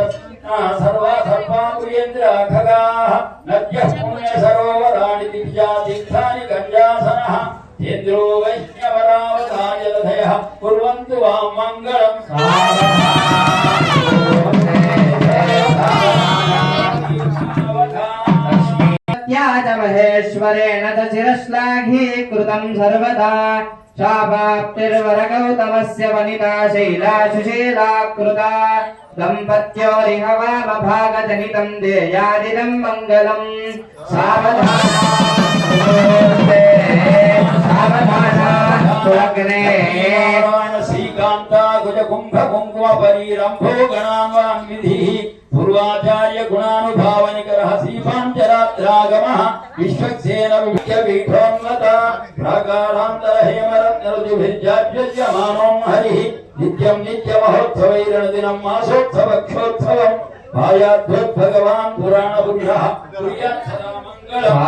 సర్వా సర్వాంగుయేంద్ర ఖగాః నద్యః పుణ్య సరోవరాణి దివ్యా తీర్థాని గంజాసనః ఇంద్రో వైష్ణవరావతాయలధయః కుర్వంతు వాం మంగళం. సావధాన मया च महेश्वरेण च चिरश्लाघीकृतं सर्वदा शापाप्तिर्वरगौतमस्य वनिता शैला सुशीलाकृता दम्पत्योरिह वामभागजनितं देयादिदं मङ्गलम् सावधाना श्रीकांता गुज कुंभ कुंकुम परीरंभो गणावान् विधिः पूर्वाचार्य गुणानुभावनिकरः श्रीपाञ्चरात्रागमः विश्वक्सेन विभ्य पीठोन्नता प्राकारान्तर हेमरत्नरुचिभिर्जाप्यमानो हरिः नित्यं नित्यमहोत्सवैरणदिनं मासोत्सवक्षोत्सवम् भायाद्भगवान् पुराणपुरुषः कुर्यात् सदा मङ्गलम्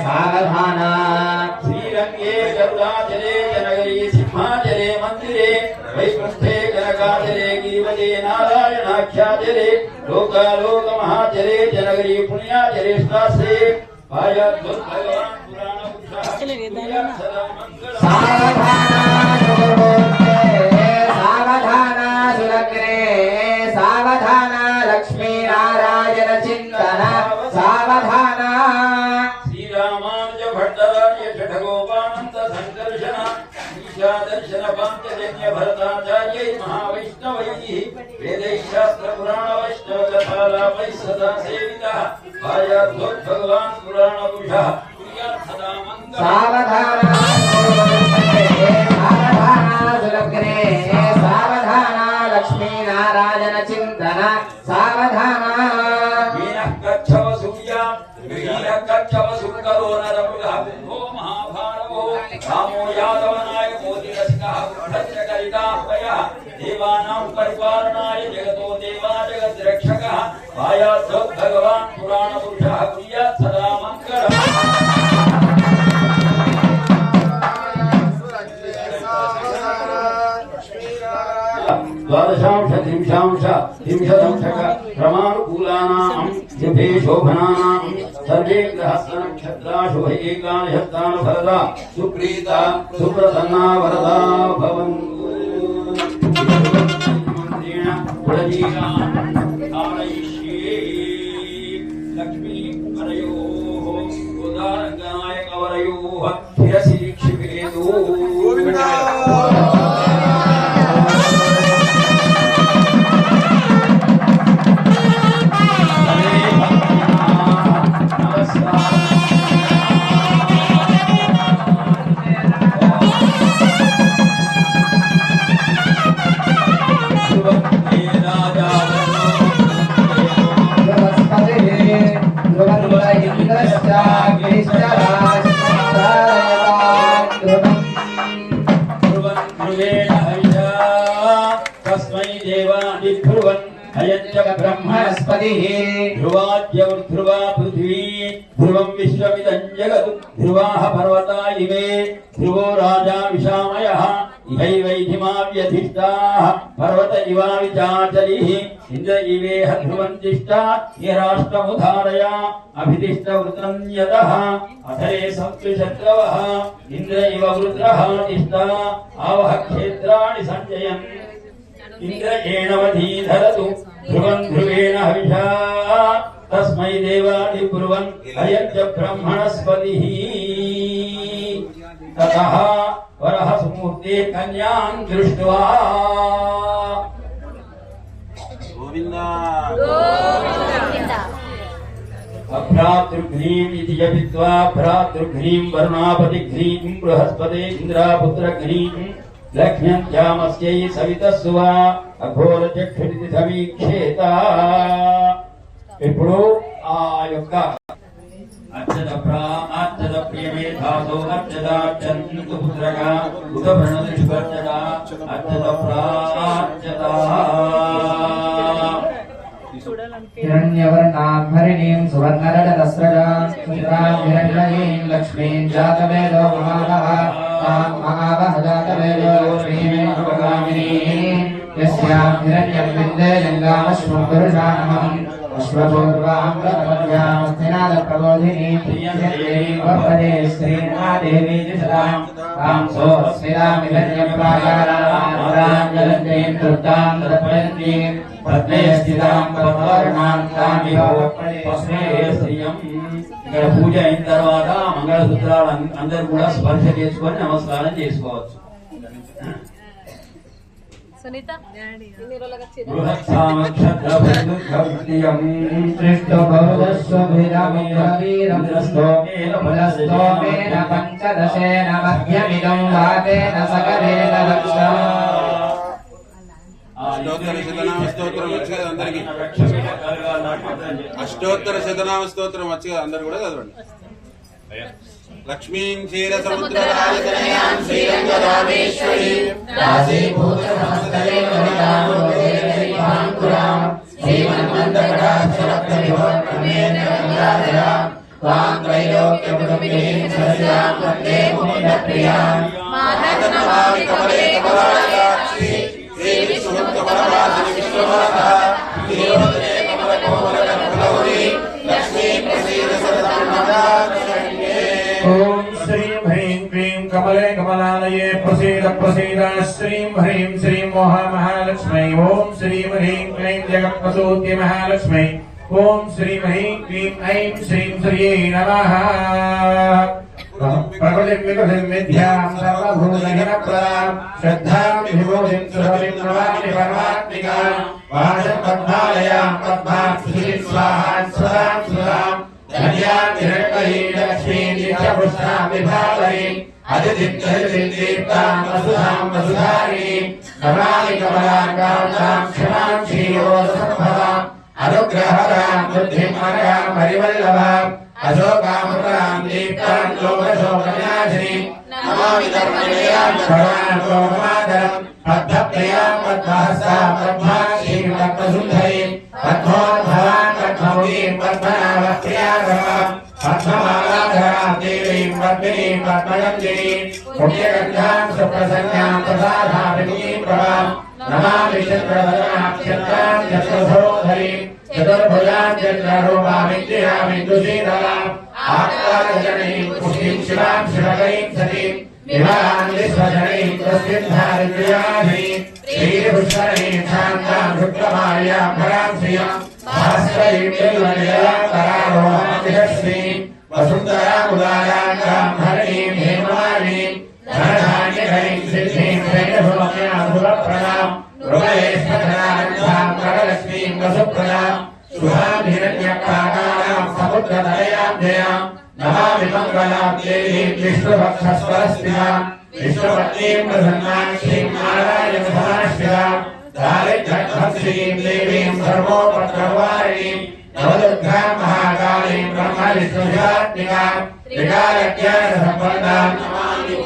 सावधाना श्रीरंगे गरुडाचले जनगरी सिंहाचले मंदिरे वैकुंठे कनकाचले गिरिवते नारायणाख्याचले लोकालोक महाचले जनगरी पुण्याचले शास्त्रे भायाद्भुत भगवान् पुराण पुरुषः सदा मंगलम् सावधाना सुलग्ने सावधाना लक्ष्मी नारायण चिंतन सावधाना श्रीरामानुज भट्टराज षठगोपानंद संकर्षण ईशा दर्शन पांचजन्य भरताचार्य महावैष्णवैः वेदैः शास्त्र पुराण वैष्णव कथालापैः सदा सेवितः भायाद्भुत भगवान् पुराण पुरुषः कुर्यात् सदा मङ्गलम् सावधाना सुलग्ने सावधाना लक्ष्मी नारायण चिंतन सावधाना वीणः कच्छव सूर्या वीणः कच्छव सुकरो नरमृगः कुम्भो महाभारवो रामो यादवनाय मोदिरसिकः वृद्धस्य कलिताह्वयः देवानां परिपालनाय जगतो देवा जगद्रक्षकः भायाद्भुत भगवान् पुराणपुरुषः कुर्यात् सदा मङ्गलम् द्वादशांश त्रिंशांश त्रिंशदंशक क्रमानुकूलानां युभे शोभनानां सर्वे ग्रहस्थ नक्षत्रा शुभ एकादशस्थान फलदा सुप्रीता सुप्रसन्ना वरदा भवन्तु मंत्रेण कुलजीनां कारयिष्ये लक्ष्मी वरयोः उदारङ्गनायक वरयोः शिरसि क्षिपेतु ब्रह्मणस्पतिः ध्रुवाद्यौर्ध्रुवा पृथ्वी ध्रुवं विश्वमिदं जगत् ध्रुवाः पर्वता इमे ध्रुवो राजा विशामयः इहैवैधिमाव्यधिष्ठाः पर्वत इवाविचाचलिः इन्द्र इवेह ध्रुवन्तिष्ठा ये राष्ट्रमुधारया अभितिष्ठवृत्रं यतः अथरे सप्तशत्रवः इन्द्र इव वृत्रः तिष्ठा आवह क्षेत्राणि सञ्जयन् इंद्र एणवधीधरतु ध्रुवं ध्रुवेण हविषा तस्मै देवादि ब्रुवन् अयञ्च ब्रह्मणस्पतिः ततः वरः सुमुहूर्ते कन्यां दृष्ट्वा अभ्रातृघ्नीम् इति जपित्वा भ्रातृघ्नीम् वरुणापतिघ्नीम् बृहस्पते इन्द्रापुत्रघ्नीम् लक्ष्म्यन्त्यामस्यै सवितः सुवा अघोरचक्षुरिति సమీక్షేత ఇప్పుడు ఆ యొక్క అర్చద ప్రియమేధాసో అర్చదార్చంతు పుత్రగా ఉదభరణదృష్వర్చద అర్చద ప్రార్చద हिरण्यवर्णाभरणीं सुवर्णरजतस्रजां सुत्रां हिरण्मयीं लक्ष्मीं जातवेदो महावः तां महावः जातवेदो लक्ष्मीं भगामिनीं यस्यां हिरण्यं विन्दे जङ्गामश्वं पुरुषामहं अश्वपूर्वां प्रबोधिनी प्रियंदेवी श्रीनादेवी सदां कांसो स्मिरामिधन्यप्राकारां दुर्गां दर्पयन्ति पद्मे स्थितां पद्मवर्णां तामिहो तस्मै శ్రీయం ఇక్కడ పూజ అయిన తర్వాత మంగళసూత్రాలు అందరూ కూడా స్పర్శ చేసుకొని నమస్కారం చేసుకోవచ్చు. సునీత పంచదశేన మధ్యమిదం వాతేన సకలేన లక్ష్యం. అష్టోత్తర శతనామ స్తోత్రం వచ్చి కదా అందరు కూడా చదవండి. లక్ష్మీం క్షీర సముద్ర ओम श्रीं ह्रीं क्लीं कमले कमलालये प्रसीद प्रसीद श्रीं ह्रीं श्रीं महालक्ष्मी. ओम श्रीं ह्रीं क्लीं जगत्प्रसूत्यै महालक्ष्मी. ओम श्रीं ह्रीं क्लीं ऐं श्रीं श्रियै नमः. प्रकृतिं विकृतिं विद्यां सर्वभूतहिनप्रदां श्रद्धां विभूतिं सुरभिं नमामि परमात्मिकां. वाचं पद्मालयां पद्मां श्रीं स्वाहां स्वदां स्वदां धन्यां हिरण्मयीं लक्ष्मीं नित्यपुष्टां विभावरीं अदितिं दीप्तां वसुधां वसुधारिणीं नमामि कमलाकान्तां क्षमां क्षीरोदसम्भवाम् अनुग्रहरां बुद्धिं अनगां हरिवल्लभां अशोकामृतां दीप्तां लोकशोकविनाशिनीं नमामि धर्मनिलयां भगवान् लोकमातरं पद्मप्रियां पद्महस्तां पद्माक्षीं पद्मसुन्दरीं पद्मोद्भवां पद्ममुखीं पद्मनाभप्रियां पद्ममालाधरां देवीं पद्मिनीं पद्मगन्धिनीं पुण्यगन्धां सुप्रसन्नां प्रसादाभिमुखीं प्रभां नमामि चन्द्रवदनाक्षत्रां चतुर्भुजधरीं चतुर्भुजां चन्द्ररूपां विद्यां दुशीतलां आत्माजननीं पुष्टिं शिवां शिवकरीं सतीं विभां विश्वजनीं तस्मिन्धारिद्र्याधीं श्रीपुष्करीं शान्तां शुक्लमाल्यां भरां श्रियं भास्करीं निर्मलयां करारोहां विहस्रीं वसुन्धरामुदारां हरिणीं हेममालिनीं धनधान्यधरीं सिद्धिं प्रेमभूम्यां शुभप्रदां हृदयेश्वरां करलक्ष्मीं वसुप्रदां शुभां हिरण्यप्राकारां समुद्रतलयां जयां नमामि मङ्गलां देवीं विष्णुभक्षस्वरस्थितां विष्णुपत्नीं प्रसन्नाक्षीं नारायणसमाश्रितां दारिद्र्यभक्षीं देवीं सर्वोपद्रववारिणीं नवदुर्गां महाकालीं ब्रह्मविष्णुशिवात्मिकां त्रिकालज्ञानसम्पन्नां नमामि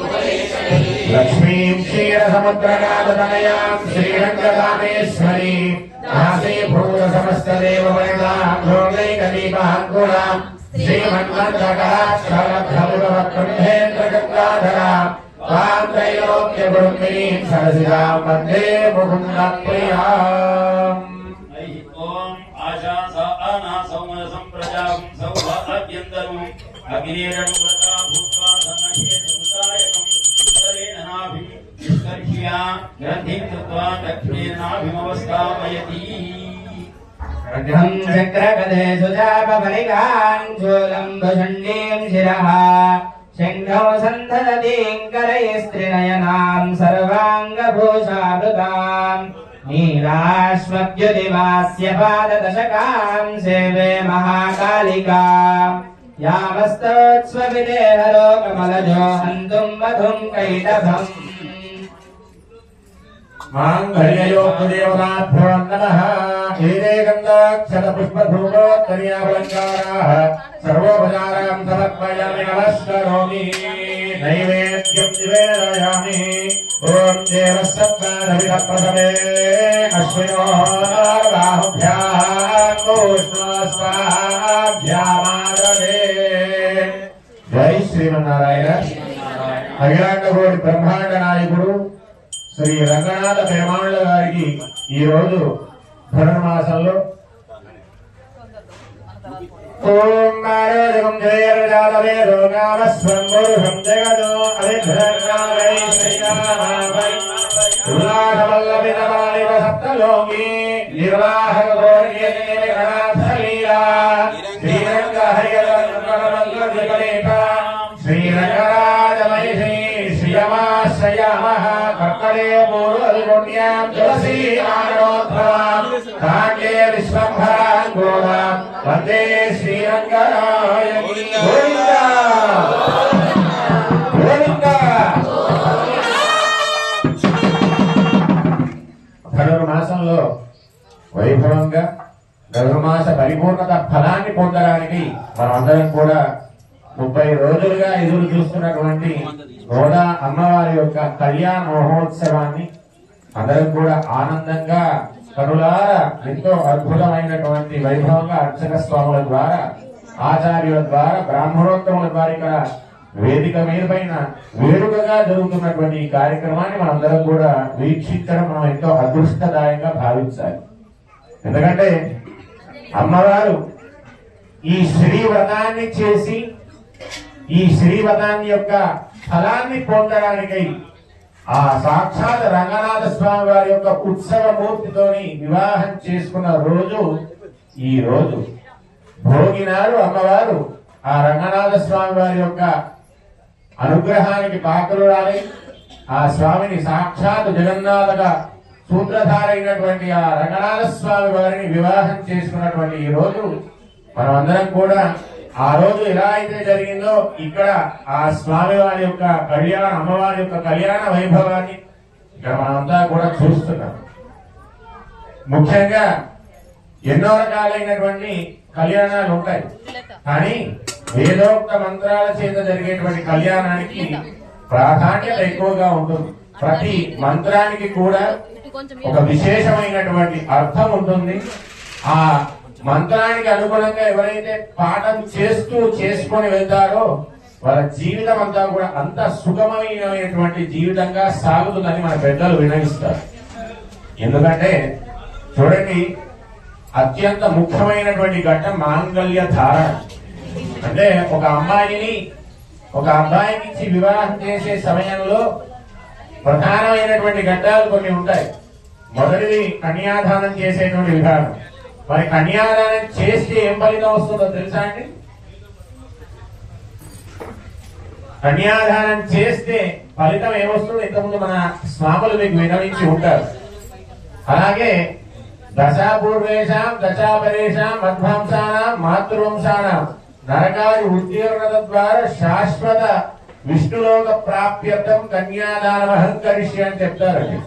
लक्ष्मीं क्षीरसमुद्रनाथतनयां श्रीरङ्गकामेश्वरी दासीभूतसमस्तदेववनितां भोगैकदीपाङ्कुरां श्रीमन्मन्दकटाक्षरभ्रमुखवक्रन्धेन्द्रगङ्गाधरां तां त्रैलोक्यगुरुमिनीं सरसिजां वन्दे मुकुन्दप्रियाम्. ओम आशासा अनासौमनसं प्रजां सौभाग्यन्तरम् अग्निरनुव्रता भूत्वा सन्नहेतुतायकम् उत्तरेण नाभिं विस्कर्ष्या ग्रन्थिं कृत्वा दक्षिणेन नाभिमवस्थापयति. रघं चक्रगदे सुजापपरिगान् चूलम्बुषण्डीं शिरः शङ्खौ सन्धदतीं करैस्त्रिनयनां सर्वाङ्गभूषावृताम् नीलाश्वद्युतिमास्य पाददशकां सेवे महाकालिकाम् यामस्तोत्स्वविदेहलोकमलजो हन्तुं मधुं कैटभम्. माङ्गल्ययोगदेवताभ्यो नमः. एते गन्धाक्षरपुष्पधूपोत्तरीयालङ्काराः सर्वोपचारां समर्पयामि नमस्करोमि. नैवेद्यं निवेदयामि. ॐ देवः सत्त्वादभिदप्रथमे अश्वयोर्बाहुभ्यां विष्णुस्वाहाभ्यामाददे. जय श्रीमन्नारायण. అఖిలాండకోటి బ్రహ్మాండ నాయకుడు శ్రీ రంగనాథ పెరుమాళ్ళ గారికి ఈ రోజు ధనుర్మాసంలో ఓం మారోజకం జయర్జాతవే రోగావస్వం పురుషం జగదో అవిఘ్నకారై శ్రీరామావై ఉల్లాసవల్లభితమాలివ సప్తలోకి నిర్వాహక గోర్యేతి గణాథలీలా శ్రీరంగ హరిగలకలేక శ్రీరంగరాజమైషీ శ్రియమాశ్రయామః కర్కడే పూర్వవిపుణ్యాం తులసీ ఆనోద్భవాం కాండే విశ్వంభరాం గోదాం వందే శ్రీరంగరాయ గోవింద గోవింద. ధనుర్మాసంలో వైభవంగా ధనుర్మాస పరిపూర్ణత ఫలాన్ని పొందడానికి మనమందరం కూడా 30 రోజులుగా ఎదురు చూస్తున్నటువంటి గోదా అమ్మవారి యొక్క కళ్యాణ మహోత్సవాన్ని అందరం కూడా ఆనందంగా కనులారా ఎంతో అద్భుతమైనటువంటి వైభవంగా అర్చక స్వాముల ద్వారా ఆచార్యుల ద్వారా బ్రాహ్మణోత్తముల ద్వారా ఇక్కడ వేదిక మీద పైన వేడుకగా జరుగుతున్నటువంటి ఈ కార్యక్రమాన్ని మనందరం కూడా వీక్షించడం మనం ఎంతో అదృష్టదాయంగా భావించాలి. ఎందుకంటే అమ్మవారు ఈ శ్రీవ్రతాన్ని చేసి ఈ శ్రీవ్రతాన్ని యొక్క ఫలాన్ని పొందడానికై ఆ సాక్షాత్ రంగనాథ స్వామి వారి యొక్క ఉత్సవ మూర్తితోని వివాహం చేసుకున్న రోజు ఈ రోజు. భోగి నాడు అమ్మవారు ఆ రంగనాథ స్వామి వారి యొక్క అనుగ్రహానికి పాత్రురాలై ఆ స్వామిని సాక్షాత్ జగన్నాథగా సూత్రధారైనటువంటి ఆ రంగనాథ స్వామి వారిని వివాహం చేసుకున్నటువంటి ఈ రోజు మనమందరం కూడా ఆ రోజు ఎలా అయితే జరిగిందో ఇక్కడ ఆ స్వామి వారి యొక్క కళ్యాణ అమ్మవారి యొక్క కళ్యాణ వైభవాన్ని ఇక్కడ మనమంతా కూడా చూస్తున్నాం. ముఖ్యంగా ఎన్నో రకాలైనటువంటి కళ్యాణాలు ఉంటాయి, కానీ వేదోక్త మంత్రాల చేత జరిగేటువంటి కళ్యాణానికి ప్రాధాన్యత ఎక్కువగా ఉంటుంది. ప్రతి మంత్రానికి కూడా ఒక విశేషమైనటువంటి అర్థం ఉంటుంది. ఆ మంత్రానికి అనుగుణంగా ఎవరైతే పాఠం చేస్తూ చేసుకొని వెళ్తారో వాళ్ళ జీవితం అంతా కూడా అంత సుగమమైనటువంటి జీవితంగా సాగుతుందని మన పెద్దలు వినయిస్తారు. ఎందుకంటే చూడండి, అత్యంత ముఖ్యమైనటువంటి ఘట్టం మాంగళ్య ధారణ. అంటే ఒక అమ్మాయిని ఒక అబ్బాయికి ఇచ్చి వివాహం చేసే సమయంలో ప్రధానమైనటువంటి ఘట్టాలు కొన్ని ఉంటాయి. మొదటిది కన్యాదానం చేసేటువంటి విధానం. మరి కన్యాదానం చేస్తే ఏం ఫలితం వస్తుందో తెలుసా అండి? కన్యాదానం చేస్తే ఫలితం ఏమొస్తుందో ఇంతకుముందు మన స్వాములు మీకు వినవించి ఉంటారు. అలాగే దశాపూర్వేషాం దశాపరేషాం మధ్వంసానాం మాతృవంశానాం నరకాది ఉద్యోగత ద్వారా శాశ్వత విష్ణులోక ప్రాప్యర్థం కన్యాదానం అహంకరిష్య అని చెప్తారండి.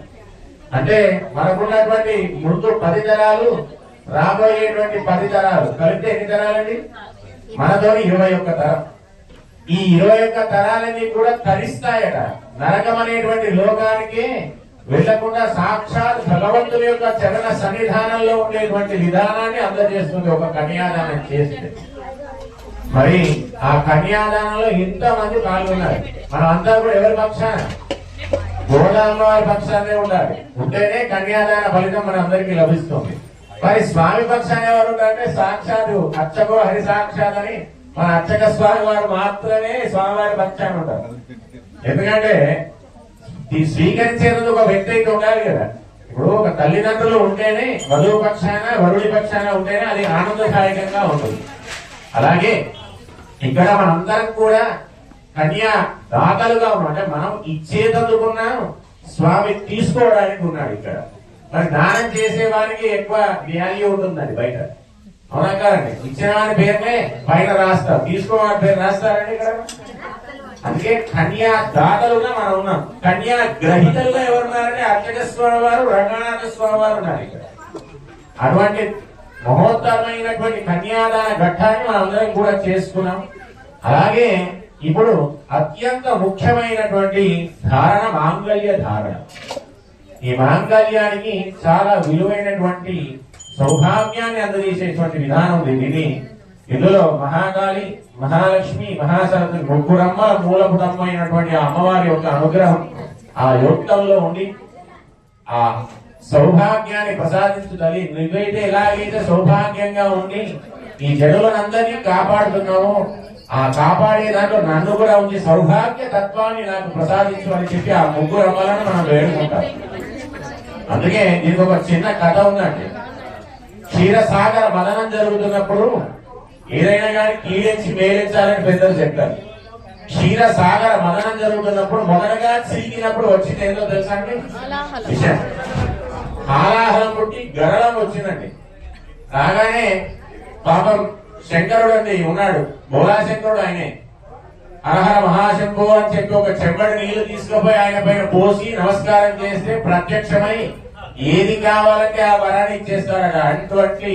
అంటే మనకున్నటువంటి ముందు 10 తరాలు, రాబోయేటువంటి 10 తరాలు కలిపితే ఎన్ని తరాలండి? మనతో 21 తరం. ఈ 21 తరాలన్నీ కూడా తరిస్తాయట. నరకం అనేటువంటి లోకానికి వెళ్లకుండా సాక్షాత్ భగవంతుని యొక్క చరణ సన్నిధానంలో ఉండేటువంటి విధానాన్ని అందజేస్తుంది ఒక కన్యాదానం చేస్తే. మరి ఆ కన్యాదానంలో ఇంతమంది పాల్గొన్నారు. మనం అంతా కూడా ఎవరి పక్షాన? గోదామ్మవారి పక్షానే ఉండాలి. ఉంటేనే కన్యాదాన ఫలితం మన అందరికీ లభిస్తుంది. మరి స్వామి పక్షాన్ని ఎవరు ఉంటారంటే సాక్షాత్తు అర్చకో హరి సాక్షాత్ అని మన అర్చక స్వామి వారు మాత్రమే స్వామివారి పక్షాన్ని ఉంటారు. ఎందుకంటే ఈ స్వీకరించేందుకు ఒక వ్యక్తి అయితే ఉండాలి కదా. ఇప్పుడు ఒక తల్లిదండ్రులు ఉంటేనే వధువు పక్షాన వరుడి పక్షాన ఉంటేనే అది ఆనందదాయకంగా ఉంటుంది. అలాగే ఇక్కడ మనందరం కూడా కన్యా దాతలుగా ఉన్నాం. అంటే మనం ఇచ్చేటందుకున్నాం, స్వామి తీసుకోవడానికి ఉన్నాడు ఇక్కడ. మరి దానం చేసే వారికి ఎక్కువ వాల్యూ ఉంటుందండి బయట. అవునా కాదండి? ఇచ్చిన వారి పేరునే పైన రాస్తారు, తీసుకోవారి పేరు రాస్తారండి ఇక్కడ. అందుకే కన్యా దాతలుగా మనం ఉన్నాం. కన్యా గ్రహీతలుగా ఎవరున్నారంటే అర్చక స్వామి వారు, రంగనాథ స్వామి వారు ఉన్నారు ఇక్కడ. అటువంటి మహోత్తరమైనటువంటి కన్యాదాన ఘట్టాన్ని మనం అందరం కూడా చేసుకున్నాం. అలాగే ఇప్పుడు అత్యంత ముఖ్యమైనటువంటి ధారణ మాంగళ్య ధారణ. ఈ మాంగళ్యానికి చాలా విలువైనటువంటి సౌభాగ్యాన్ని అందజేసేటువంటి విధానం ఉంది. ఇందులో మహాకాళి, మహాలక్ష్మి, మహాసరస్వతి ముగ్గురమ్మ మూలభూతమైనటువంటి అమ్మవారి యొక్క అనుగ్రహం ఆ యోక్తంలో ఉండి ఆ సౌభాగ్యాన్ని ప్రసాదించు తల్లి. నువ్వైతే ఎలాగైతే సౌభాగ్యంగా ఉండి ఈ జనులందరినీ కాపాడుతున్నావు, ఆ కాపాడే దాంట్లో నన్ను కూడా ఉంచి సౌభాగ్య తత్వాన్ని నాకు ప్రసాదించు అని చెప్పి ఆ ముగ్గురు అమ్మలను మనం వేడుకుంటాం. అందుకే దీనికి ఒక చిన్న కథ ఉందండి. క్షీరసాగర మదనం జరుగుతున్నప్పుడు ఏదైనా కానీ కీడించి మేలించాలని పెద్దలు చెప్తారు. క్షీరసాగర మదనం జరుగుతున్నప్పుడు మొదటగా చిరిగినప్పుడు వచ్చింది ఏందో తెలుసా అండి విషయం? హాలాహలం పుట్టి గరళం వచ్చిందండి. రాగానే పాపం శంకరుడు అండి ఉన్నాడు, భోలాశంకరుడు, ఆయనే హరహర మహాశంభో అని చెప్పి ఒక చెంబడి నీళ్లు తీసుకుపోయి ఆయన పైన పోసి నమస్కారం చేస్తే ప్రత్యక్షమై ఏది కావాలంటే ఆ వరాన్ని ఇచ్చేస్తాడట. అటువంటి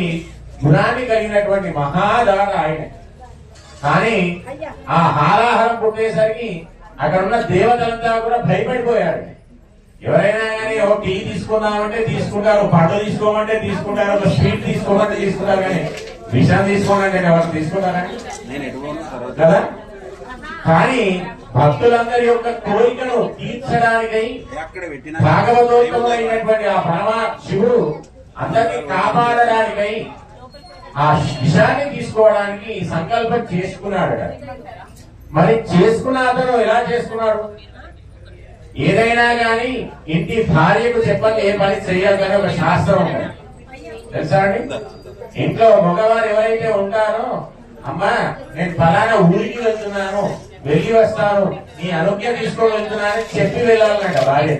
గుణాన్ని కలిగినటువంటి మహాదాత ఆయన. కానీ ఆ హాలాహలం పుట్టేసరికి అక్కడ ఉన్న దేవతలంతా కూడా భయపడిపోయాడు. ఎవరైనా కానీ ఒక టీ తీసుకుందామంటే తీసుకుంటారు, పండు తీసుకోమంటే తీసుకుంటారు, ఒక స్వీట్ తీసుకోమంటే తీసుకుంటారు, కానీ విషయం తీసుకోమంటే ఎవరు తీసుకుంటారని కదా. కానీ భక్తులందరి యొక్క కోరికను తీర్చడానికై భాగవతోత్తమైనటువంటి ఆ పరమ శివుడు అందరినీ కాపాడడానికై ఆ విషయాన్ని తీసుకోవడానికి సంకల్పం చేసుకున్నాడు. మరి చేసుకున్న అతను ఎలా చేసుకున్నాడు? ఏదైనా గాని ఇంటి భార్యకు చెప్పండి ఏ పని చెయ్యాలని ఒక శాస్త్రం ఉంది తెలుసా అండి? ఇంట్లో మగవారు ఎవరైతే ఉంటారో, అమ్మా నేను ఫలానా ఊరికి వెళ్తున్నాను, వెళ్ళి వస్తాను, నీ అనుజ్ఞ తీసుకొని వెళ్తున్నానని చెప్పి వెళ్ళాలన్నట భార్య.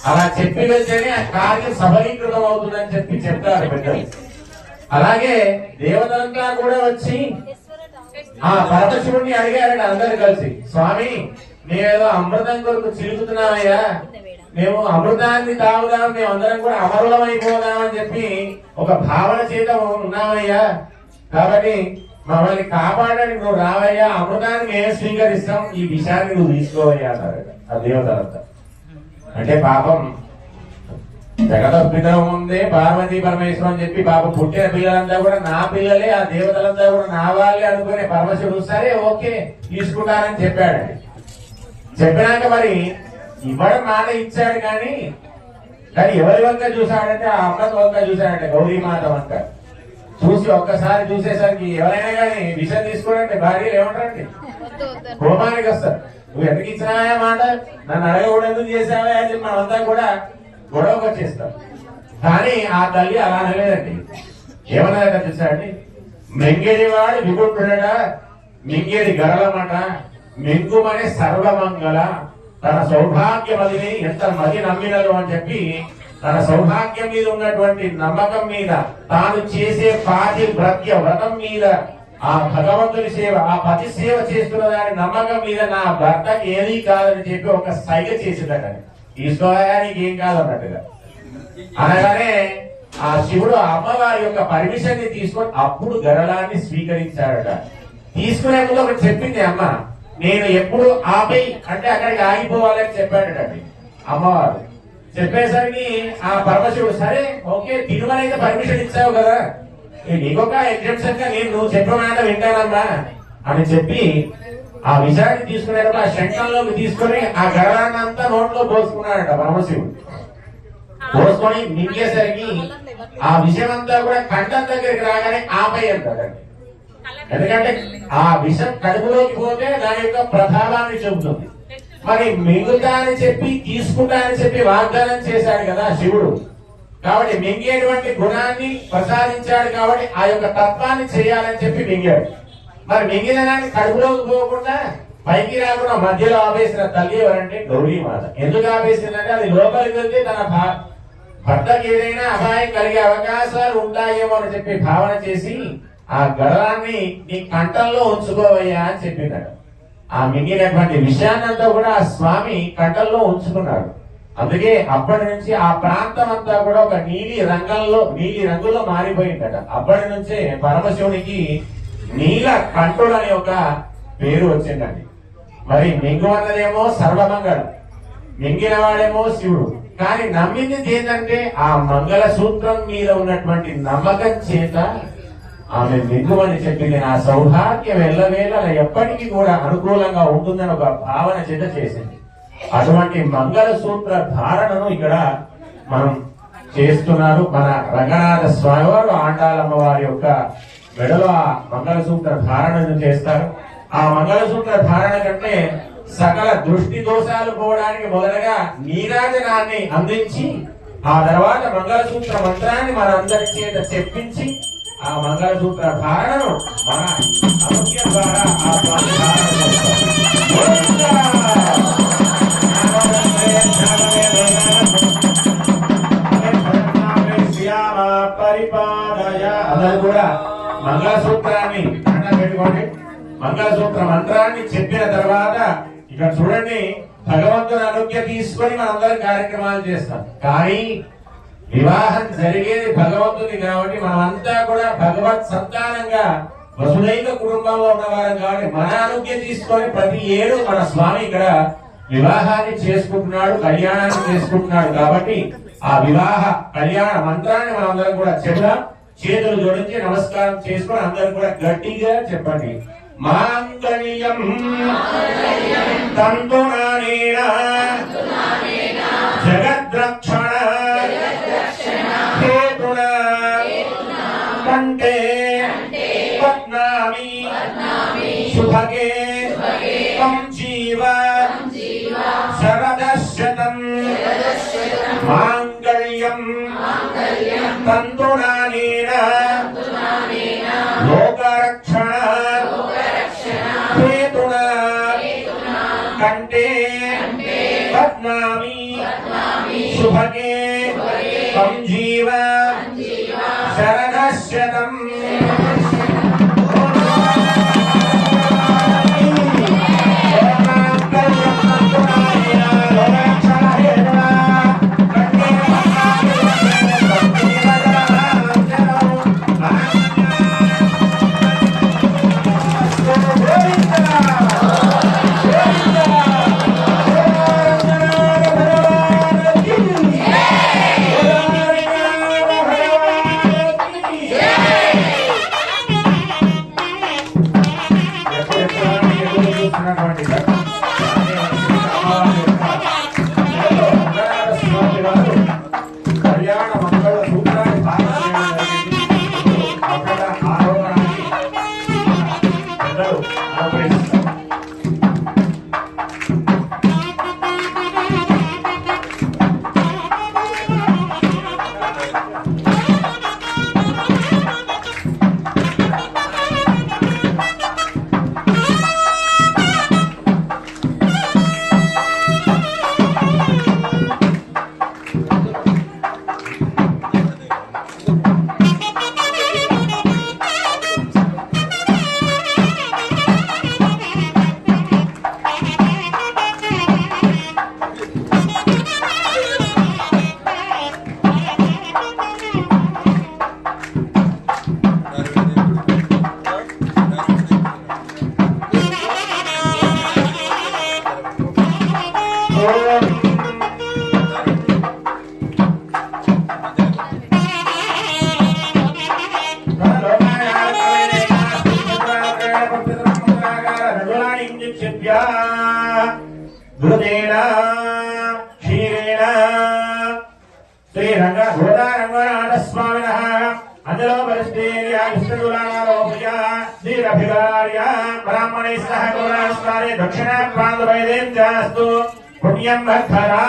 అలా చెప్పి వెళ్తేనే ఆ కార్యం సఫలీకృతం అవుతుందని చెప్పి చెప్తారు పెద్దలు. అలాగే దేవతలంతా కూడా వచ్చి ఆ పరమశివుడిని అడిగారట అందరు కలిసి, స్వామి మేమేదో అమృతం కొరకు చిలుకుతున్నామయ్యా, మేము అమృతాన్ని తాగుదాం, మేము అందరం కూడా అమరులం అయిపోదామని చెప్పి ఒక భావన చేత ఉన్నామయ్యా, కాబట్టి మమ్మల్ని కాపాడడానికి నువ్వు రావయ్యా, అమృతాన్ని మేము స్వీకరిస్తాం, ఈ విషయాన్ని నువ్వు తీసుకోవయ్యా అన్నారట ఆ దేవతలంతా. అంటే పాపం జగదపితరం ముందే పార్వతీ పరమేశ్వరం అని చెప్పి పాపం పుట్టిన పిల్లలంతా కూడా నా పిల్లలే, ఆ దేవతలంతా కూడా నా వాళ్ళే అనుకునే పరమశివుడు సరే ఓకే తీసుకుంటానని చెప్పాడండి. చెప్పినాక మరి ఇవ్వడం మాట ఇచ్చాడు, కానీ ఎవరి వంక చూశాడంటే ఆ అమ్మకి వంక చూశాడంటే, గౌరీమాత వంక చూసి ఒక్కసారి చూసేసరికి ఎవరైనా కానీ విషయం తీసుకోడంటే భార్యలు ఏమంటారండి, కోపానికి వస్తారు. నువ్వు ఎందుకు ఇచ్చినావా మాట, నన్ను అడగకూడదు ఎందుకు చేసావా అని చెప్పి మనమంతా కూడా గొడవకు వచ్చేస్తాం. కానీ ఆ తల్లి అలా అనలేదండి. ఏమన్నదట చూసాడండి, మెంగేడివాడు విపుట్టుడట, మింగేడి గరళమట, మింగుమనే సర్వమంగళ, తన సౌభాగ్యమదిని ఎంత మది నమ్మినదు అని చెప్పి తన సౌభాగ్యం మీద ఉన్నటువంటి నమ్మకం మీద, తాను చేసే పాటి భక్య వ్రతం మీద, ఆ భగవంతుని సేవ, ఆ పతి సేవ చేస్తున్న దాని నమ్మకం మీద నా భర్తకి ఏదీ కాదని చెప్పి ఒక సైగ చేసిందట. తీసుకోవడానికి ఏం కాదన్నట్టుగా అనగానే ఆ శివుడు అమ్మవారి యొక్క పర్మిషన్ ని తీసుకొని అప్పుడు గరళాన్ని స్వీకరించాడట. తీసుకునే ముందు ఒకటి చెప్పింది అమ్మ, నేను ఎప్పుడు ఆపై అంటే అక్కడికి ఆగిపోవాలని చెప్పాడటండి అమ్మవారు. చెప్పేసరికి ఆ పరమశివుడు సరే ఓకే తిరుమలైతే పర్మిషన్ ఇచ్చావు కదా, నీకొక ఎగ్జామ్షన్ గా నేను నువ్వు చెప్పిన మాట వింటానమ్మా అని చెప్పి ఆ విషయాన్ని తీసుకునేటప్పుడు ఆ శంఖంలోకి తీసుకొని ఆ గరళాన్ని అంతా నోట్లో పోసుకున్నాడట పరమశివుడు. పోసుకొని మింగేసరికి ఆ విషయం అంతా కూడా కంఠం దగ్గరికి రాగానే ఆపై అంటాడండి. ఎందుకంటే ఆ విషం కడుపులోకి పోతే దాని యొక్క ప్రభావాన్ని చెబుతుంది. మరి మింగుతా అని చెప్పి తీసుకుంటా అని చెప్పి వాగ్దానం చేశాడు కదా శివుడు, కాబట్టి మింగేటువంటి గుణాన్ని ప్రసాదించాడు, కాబట్టి ఆ యొక్క తత్వాన్ని చేయాలని చెప్పి మింగాడు. మరి మింగిన దాన్ని కడుపులోకి పోకుండా పైకి రాకుండా మధ్యలో ఆపేసిన తల్లి ఎవరంటే గౌరీమాత. ఎందుకు ఆపేసిందంటే అది లోపలికి వెళ్తే తన భర్తకి ఏదైనా అపాయం కలిగే అవకాశాలు ఉంటాయేమో అని చెప్పి భావన చేసి ఆ గరళాన్ని నీ కంఠంలో ఉంచుకోవయ్యా అని చెప్పిందట. ఆ మింగినటువంటి విషయాన్నంతా కూడా ఆ స్వామి కంఠంలో ఉంచుకున్నాడు. అందుకే అప్పటి నుంచి ఆ ప్రాంతం అంతా కూడా ఒక నీలి రంగులో మారిపోయిందట. అప్పటి నుంచే పరమశివునికి నీల కంఠుడు అనే ఒక పేరు వచ్చిందండి. మరి మింగు అన్నదేమో సర్వమంగళం, మింగిన వాడేమో శివుడు. కానీ నమ్మింది ఏంటంటే ఆ మంగళ సూత్రం మీద ఉన్నటువంటి నమ్మకం చేత ఆమె మింగుమని చెప్పింది. నా సౌభాగ్యం ఎల్లవేళ ఎప్పటికీ కూడా అనుకూలంగా ఉంటుందని ఒక భావన చేత చేసింది. అటువంటి మంగళ సూత్ర ధారణను ఇక్కడ మనం చేస్తున్నారు మన రంగనాథ స్వామి వారు, ఆండాలమ్మ వారి యొక్క మెడలో ఆ మంగళసూత్ర ధారణను చేస్తారు. ఆ మంగళసూత్ర ధారణ కంటే సకల దృష్టి దోషాలు పోవడానికి మొదలుగా నీరాజనాన్ని అందించి ఆ తర్వాత మంగళసూత్ర మంత్రాన్ని మన అందరి చేత చెప్పించి ఆ మంగళసూత్ర ధారణను మన అనుజ్ఞ ద్వారా ఆ స్వామి ధారణ పరిపాదయ. అందరూ కూడా మంగళసూత్రాన్ని పెట్టుకోండి. మంగళసూత్ర మంత్రాన్ని చెప్పిన తర్వాత ఇక్కడ చూడండి, భగవంతుని అనుజ్ఞ తీసుకొని మనందరం కార్యక్రమాలు చేస్తాం. కానీ వివాహం జరిగేది భగవంతుని కాబట్టి మనమంతా కూడా భగవత్ సంతానంగా వసుదైక కుటుంబంలో ఉన్నవారం కాబట్టి మన అనుజ్ఞ తీసుకొని ప్రతి ఏడు మన స్వామి ఇక్కడ వివాహాన్ని చేసుకుంటున్నాడు, కళ్యాణాన్ని చేసుకుంటున్నాడు. కాబట్టి ఆ వివాహ కళ్యాణ మంత్రాన్ని మనందరం కూడా చెప్దాం. చేతులు జోడించి నమస్కారం చేసుకొని అందరూ కూడా గట్టిగా చెప్పండి. మాంగళ్యం తంతునానేన జగద్రక్షణ హేతునా కంఠే పద్నామి శుభగే తం జీవ శరదశతం. మాంగళ్యం తంతునానేన లోకరక్షణ హేతునా కంఠే పద్నామి శుభగే తం జీవ శరదశతం. కళ్యాణ మంగళ సూత్రాన్ని ఆరోపణాన్ని పెద్దలు ఆరోపిస్తారు. ధృతేన క్షీరేణ శ్రీరంగ ఘోదారంగనాథ స్వామినః అందులో పరిస్థితియ విష్ణురాణారోపయ శ్రీరభిగార్య బ్రాహ్మణై సహ గౌరవస్వామి దక్షిణ ప్రాంతవైదేం చాస్తు పుణ్యం భక్తరా.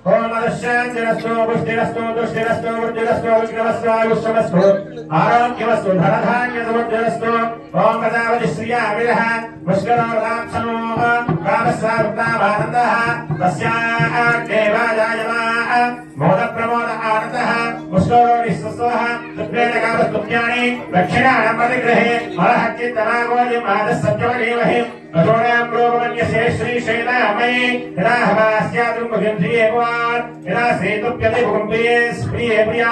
ఓం మదశాంతిరస్తు పుష్టిరస్తు దుష్టిరస్తు వృద్ధిరస్తు విఘ్నవస్తు ఆయుష్యమస్తు ఆరోగ్యమస్తు ధనధాన్య సమృద్ధిరస్తు. ఓం ప్రజాపతి శ్రియా విరహ పుష్కరోదాక్షణో కామస్వావృత్తావానందః తస్యాః దేవాజాయమాః మోద ప్రమోద ఆనందః పుష్కరో నిస్సస్వః దుఃఖేన కామస్తుత్యాని దక్షిణానం ప్రతిగ్రహే మలహచ్చిత్తనాగోజి మాదః సత్యమదేవహి అజోణాం రోగమన్యసే శ్రీశైలామయే యదాహవాస్యాదుం భుజంధ్రియే భవాన్ యదా శ్రీతుప్యతే భుకుంపే ప్రియే ప్రియా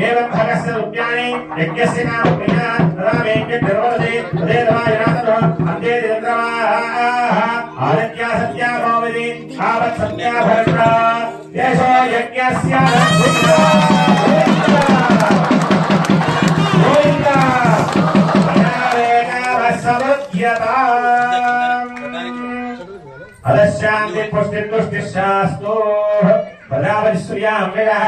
ఏవం భగస్య దుఃఖ్యాని యజ్ఞస్య నామ ప్రియా తదా వేంకటర్వదే తదే తవాయనాథో అంతే దింద్రవాః ఆదిత్యా సత్యా భోమిది ఆవత్ సత్యా భరత్రా యశో యజ్ఞస్య గోవిందా అదశాంతి పుష్టిర్దుష్టిశాస్తు బలావతి శ్రియాం విరః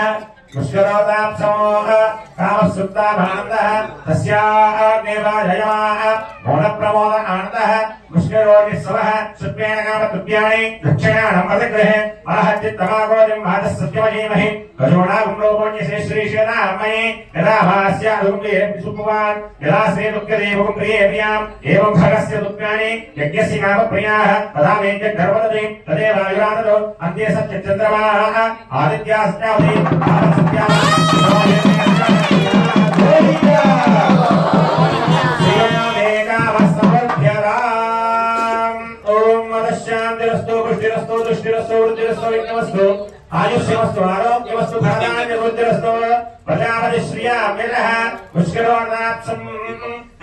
ముష్కరోదాప్సమోహ కామసుప్తాభానందః తస్యాగ్నేవాజయమాః మోనప్రమోద ఆనందః ముష్కరోనిస్సవః సుప్యేన కామతుభ్యాని దక్షిణానం ప్రతిగృహే మహచ్చిత్తమాగోదిం మాతస్సత్యమజీమహి కరుణాగుంలోకోణ్యసే శ్రీశేనామయే యదా భాస్యాదుగుండే సుపువాన్ యదా శ్రీదుఃఖదేవగుం ప్రియే ప్రియాం ఏవం భగస్య దుఃఖాని యజ్ఞస్య కామప్రియాః తదా వేద్య గర్వదతి తదేవాయురానదో అంతే సత్యచంద్రమాః ఆదిత్యాస్యావతి ఆయుష్యమస్తు ఆరోగ్యమస్తు ధనాన్యబుద్ధిరస్తు ప్రజాపతి శ్రియా మిలః పుష్కరోణాప్సం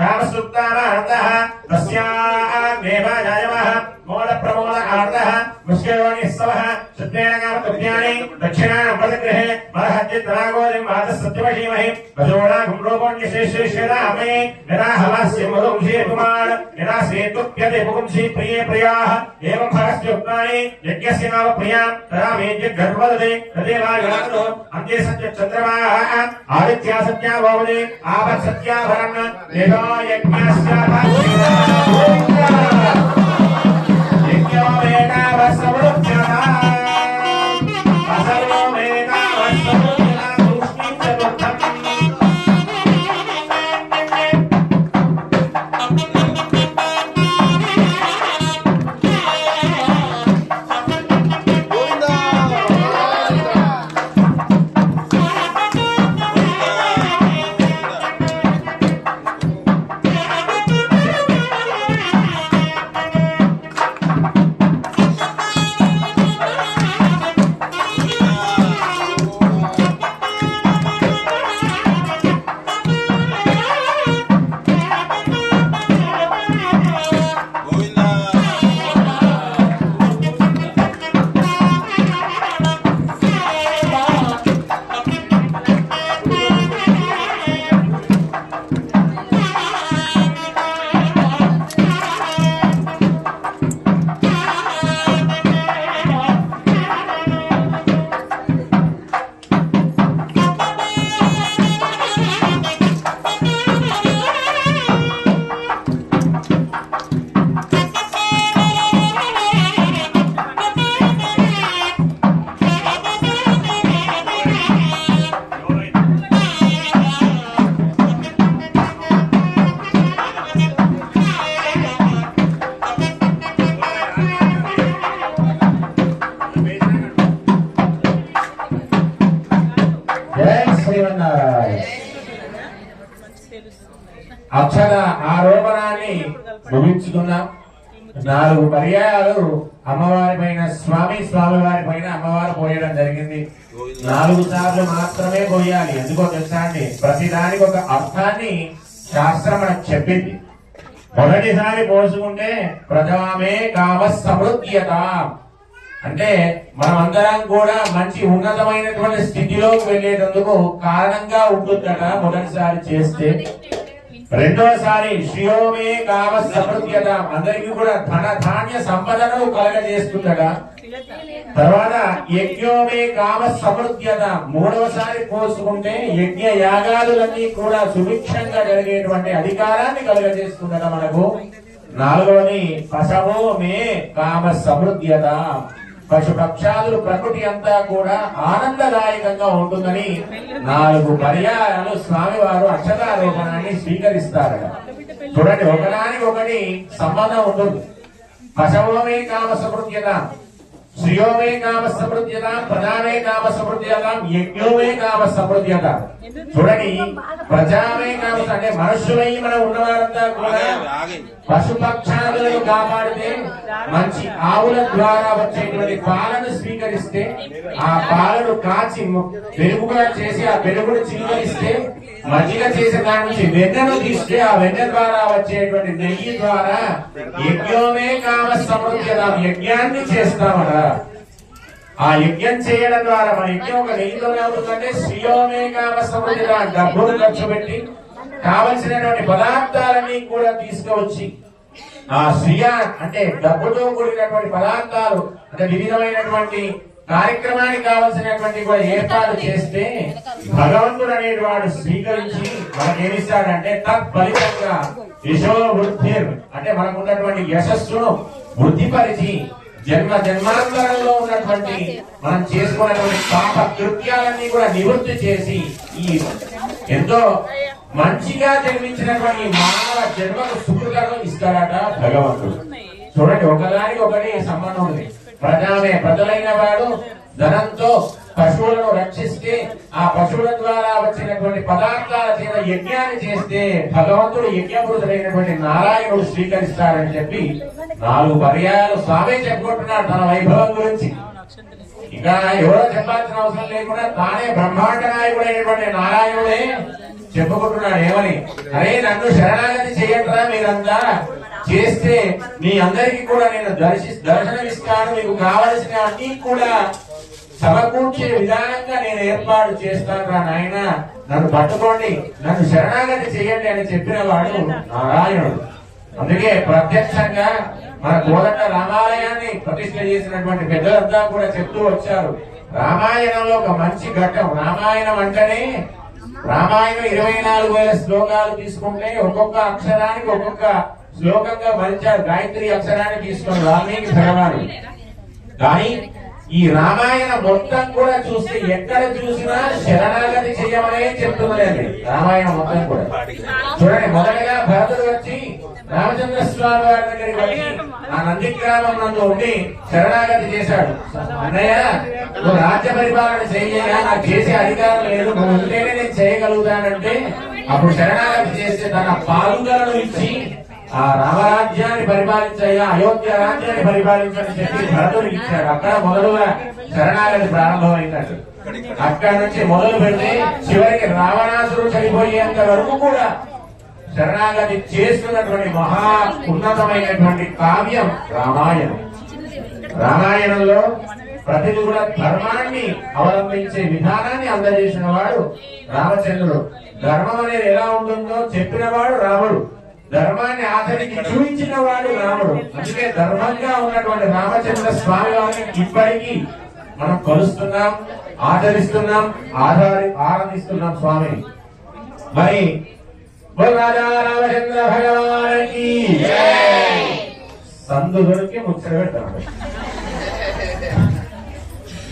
కామసుప్తానానందః తస్యాగ్నేవాజాయమాః మోద ప్రమోద ఆనందః ముష్కరోనిస్సవః సుప్యేన కామతుభ్యాని దక్షిణానం ప్రతిగృహే మహచ్చిత్తమాగోదిం మాతస్సత్యమజీమహి కరుణాగుంలోకోణ్యసే శ్రీశేనామయే యదా హవాస్యం మధుంసే పుమాన్ యదా శ్రీతుప్యతే పుంసి ప్రియే ప్రియాః ఏవం భగస్యోక్తాని యజ్ఞస్య కామప్రియాం తదా వేద్య గర్వదతే తదేవాయురానదో అంతే సత్యచంద్రమాః ఆదిత్యా సత్యావోవదే ఆపత్సత్యాభరణ యదో యజ్ఞస్య అక్షర ఆరోపణాన్ని ముగించుకున్నాం. 4 పర్యాయాలు అమ్మవారి పైన స్వామి వారి పైన అమ్మవారు పోయడం జరిగింది. 4 సార్లు మాత్రమే పోయాలి. ఎందుకో తెలుసా అండి, ప్రతిదానికి ఒక అర్థాన్ని శాస్త్రం మనకు చెప్పింది. మొదటిసారి పోసుకుంటే ప్రజామే కామ సమృద్ధ్యత అంటే మనమందరం కూడా మంచి ఉన్నతమైనటువంటి స్థితిలోకి వెళ్ళేటందుకు కారణంగా ఉంటుందట మొదటిసారి చేస్తే. రెండోసారి శ్రియోమే కామ సమృద్ధ్యత అందరికీ కూడా ధన ధాన్య సంపదను కలగజేస్తుందట. తర్వాత యజ్ఞోమే కామ సమృద్ధ్యత మూడవసారి పోసుకుంటే యజ్ఞ యాగాదులన్నీ కూడా సుభిక్షంగా జరిగేటువంటి అధికారాన్ని కలగజేస్తుందట మనకు. 4వది పశవో మే కామ సమృద్ధ్యత పశు పక్షాదులు ప్రకృతి అంతా కూడా ఆనందదాయకంగా ఉంటుందని 4 పర్యాయాలు స్వామివారు అక్షరారోపణాన్ని స్వీకరిస్తారట. చూడండి, ఒకదానికి ఒకటి సంబంధం ఉంటుంది. పశవోమే కామ సమృద్ధ్యత, శ్రియోమే కామ సమృద్ధ్యత, ప్రజామే కామ సమృద్ధ్యత, యజ్ఞోమే కామ సమృద్ధ్యత. చూడండి, ప్రజామే కామ అంటే మనుషులై మనం ఉన్నవారంతా కూడా పశుపక్షాదులను కాపాడితే మంచి ఆవుల ద్వారా వచ్చేటువంటి పాలను స్వీకరిస్తే ఆ పాలను కాచి పెరుగుగా చేసి ఆ పెరుగును చిలువరిస్తే మజ్జిగ చేసే దాని నుంచి వెన్నను తీస్తే ఆ వెన్న ద్వారా వచ్చేటువంటి నెయ్యి ద్వారా యజ్ఞోమే కామ సమృద్ధ్యత యజ్ఞాన్ని చేస్తామట. ఆ యజ్ఞం చేయడం ద్వారా మన యజ్ఞం ఒక నెయ్యిలోనే అవుతుందంటే శ్రియోమే కామ సమృద్ధిగా డబ్బును ఖర్చు పెట్టి కావలసినటువంటి పదార్థాలన్నీ కూడా తీసుకువచ్చి ఆ శ్రియ అంటే డబ్బుతో కూడినటువంటి పదార్థాలు అంటే వివిధమైనటువంటి కార్యక్రమానికి కావాల్సినటువంటి కూడా ఏర్పాటు చేస్తే భగవంతుడు అనేవాడు స్వీకరించి మనకి ఏమిస్తాడంటే తత్ఫలితంగా యశో వృద్ధి, అంటే మనకు ఉన్నటువంటి యశస్సును వృద్ధిపరిచి జన్మ జన్మాంతరంలో ఉన్నటువంటి మనం చేసుకున్నటువంటి పాప కృత్యాలన్నీ కూడా నివృత్తి చేసి ఈ ఎంతో మంచిగా జన్మించినటువంటి మానవ జన్మకు సుకృతను ఇస్తాడట భగవంతుడు. చూడండి, ఒకదానికి ఒకటి సంబంధం ఉంది. ప్రజలైన వాడు ధనంతో పశువులను రక్షిస్తే ఆ పశువుల ద్వారా వచ్చినటువంటి పదార్థాల చేత యజ్ఞాన్ని చేస్తే భగవంతుడు యజ్ఞపురుషుడైనటువంటి నారాయణుడు స్వీకరిస్తాడని చెప్పి 4 పర్యాయాలు స్వామి చెప్పుకుంటున్నాడు తన వైభవం గురించి. ఇంకా ఎవరో చెప్పాల్సిన అవసరం లేకుండా తానే బ్రహ్మాండ నాయకుడైనటువంటి నారాయణుడే చెప్పుకుంటున్నాడు. ఏమని? అరే నన్ను శరణాగతి చేయట్రా, మీరంతా చేస్తే మీ అందరికీ కూడా నేను దర్శనమిస్తాను, మీకు కావలసిన అన్ని కూడా సమకూర్చే విధానంగా నేను ఏర్పాటు చేస్తాను రా నాయన, నన్ను పట్టుకోండి, నన్ను శరణాగతి చేయండి అని చెప్పిన వాడు నారాయణుడు. అందుకే ప్రత్యక్షంగా మన కోదండ రామాలయాన్ని ప్రతిష్ఠ చేసినటువంటి పెద్దలంతా కూడా చెప్తూ వచ్చారు. రామాయణంలో ఒక మంచి ఘట్టం. రామాయణం అంటేనే రామాయణం 24,000 శ్లోకాలు తీసుకుంటే ఒక్కొక్క అక్షరానికి ఒక్కొక్క శ్లోకంగా మలిచారు. గాయత్రి అక్షరాన్ని తీసుకుని వాల్మీకి భగవానుడు. కానీ ఈ రామాయణ మొత్తం కూడా చూస్తే ఎక్కడ చూసినా శరణాగతి చేయమనే చెప్తున్నదండి రామాయణం మొత్తం కూడా. చూడండి, మొదటగా భరతుడు వచ్చి రామచంద్ర స్వామి వారి దగ్గరికి వచ్చి ఆ నంది గ్రామం నందు ఉండి శరణాగతి చేశాడు. అన్నయ్య, నువ్వు రాజ్య పరిపాలన చెయ్యగా నాకు చేసే అధికారం లేదు, నువ్వు ఉంటేనే నేను చేయగలుగుతానంటే అప్పుడు శరణాగతి చేస్తే తన పాలుగలను ఇచ్చి ఆ రామరాజ్యాన్ని పరిపాలించయ్యా, అయోధ్య రాజ్యాన్ని పరిపాలించని చెప్పి భరతుడికి ఇచ్చాడు. అక్కడ మొదలుగా శరణాగతి ప్రారంభమైందండి. అక్కడి నుంచి మొదలు పెడితే చివరికి రావణాసురుడు చనిపోయేంత వరకు కూడా శరణాగతి చేస్తున్నటువంటి మహా ఉన్నతమైనటువంటి కావ్యం రామాయణం. రామాయణంలో ప్రతిది కూడా ధర్మాన్ని అవలంబించే విధానాన్ని అందజేసిన వాడు రామచంద్రుడు. ధర్మం అనేది ఎలా ఉంటుందో చెప్పిన వాడు రాముడు, ధర్మాన్ని ఆచరించి చూపించిన వాడు రాముడు. అందుకే ధర్మంగా ఉన్నటువంటి రామచంద్ర స్వామి వారిని ఇప్పటికీ మనం కొలుస్తున్నాం, ఆచరిస్తున్నాం, ఆరాధిస్తున్నాం స్వామిని. మరి రాజా రామచంద్ర భగవానికి సందు దొరికి ముచ్చట పెడతాడు.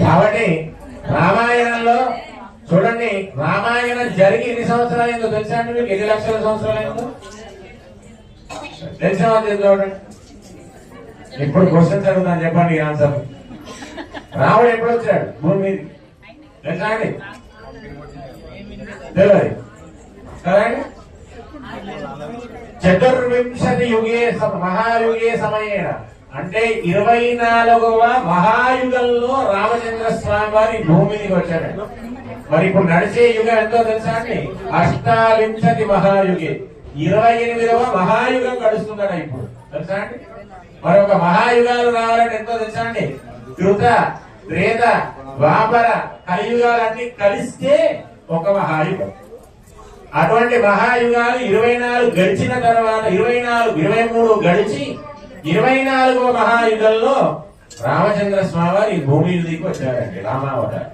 కాబట్టి రామాయణంలో చూడండి, రామాయణం జరిగి ఎన్ని సంవత్సరాలు అయిందో తెలుసా అండి మీకు? 8 లక్షల సంవత్సరాలు అయిందో తెలిసిన వాళ్ళు చూడండి. ఇప్పుడు క్వశ్చన్స్ అడుగుతాను, చెప్పండి ఆన్సర్. రాముడు ఎప్పుడు వచ్చాడు భూమి మీద తెలుసా అండి? తెలియదు కదండి. చతుర్వింశతి యుగే మహాయుగే సమయేన, అంటే 24వ మహాయుగంలో రామచంద్ర స్వామి వారి భూమికి వచ్చాడు. మరి ఇప్పుడు నడిచే యుగం ఎంతో తెలుసా అండి? 28 మహాయుగే, 28వ మహాయుగం గడుస్తుందట ఇప్పుడు, తెలుసా అండి? మరి ఒక మహాయుగాలు రావాలంటే ఎంతో తెలుసా అండి? కృత, త్రేత, ద్వాపర, కలియుగాలన్నీ కలిస్తే ఒక మహాయుగం. అటువంటి మహాయుగాలు 24 గడిచిన తర్వాత 23 గడిచి 24వ మహాయుగంలో రామచంద్ర స్వామి వారి భూమి దిగి వచ్చారండి, రామావతారం.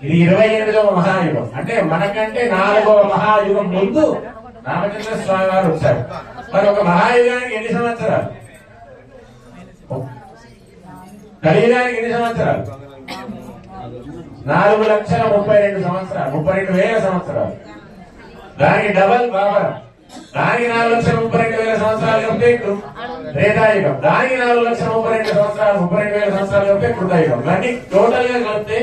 ఇది 28వ మహాయుగం. అంటే మనకంటే 4వ మహాయుగం ముందు రామచంద్ర స్వామి వారు వచ్చారు. మరి ఒక మహాయుగానికి ఎన్ని సంవత్సరాలు? కలియుగానికి ఎన్ని సంవత్సరాలు? 4,32,000 సంవత్సరాలు, 32,000 సంవత్సరాలు. దానికి డబల్ బాబరం. దానికి 4,32,000 సంవత్సరాలు కలిపితే త్రేతాయుగం. దానికి 4,32,000 సంవత్సరాలు, 32,000 సంవత్సరాలు కలిపితే కృతయుగం. ఇవన్నీ టోటల్ గా కలిపితే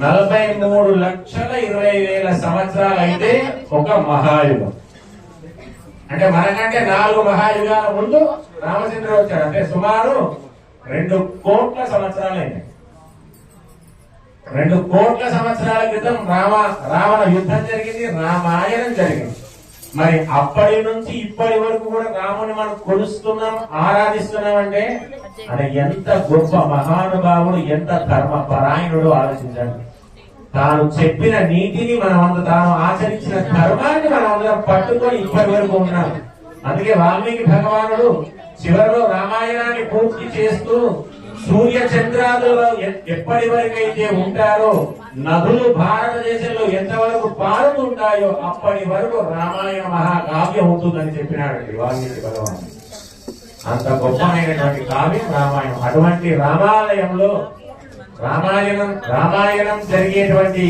43,20,000 సంవత్సరాలు అయితే ఒక మహాయుగం. అంటే మనకంటే 4 మహాయుగాల ముందు రామచంద్రుడు వచ్చాడు. అంటే సుమారు 2 కోట్ల సంవత్సరాలు అయింది. 2 కోట్ల సంవత్సరాల క్రితం రావణ యుద్ధం జరిగింది, రామాయణం జరిగింది. మరి అప్పటి నుంచి ఇప్పటి వరకు కూడా రాముని మనం కొలుస్తున్నాం, ఆరాధిస్తున్నాం. అంటే అది ఎంత గొప్ప మహానుభావుడు, ఎంత ధర్మ పరాయణుడు ఆలోచించండి. తాను చెప్పిన నీతిని తాను ఆచరించిన ధర్మాన్ని మనం అందరం పట్టుకొని ఇప్పటి వరకు ఉన్నాం. అందుకే వాల్మీకి భగవానుడు చివరిలో రామాయణాన్ని పూర్తి చేస్తూ సూర్య చంద్రాలలో ఎప్పటి వరకైతే ఉంటారో, నదులు భారతదేశంలో ఎంతవరకు పారుతుంటాయో అప్పటి వరకు రామాయణ మహాకావ్యం ఉంటుందని చెప్పినాడు వాల్మీకి భగవాన్. అంత గొప్పమైనటువంటి కావ్యం రామాయణం. అటువంటి రామాలయంలో రామాయణం జరిగేటువంటి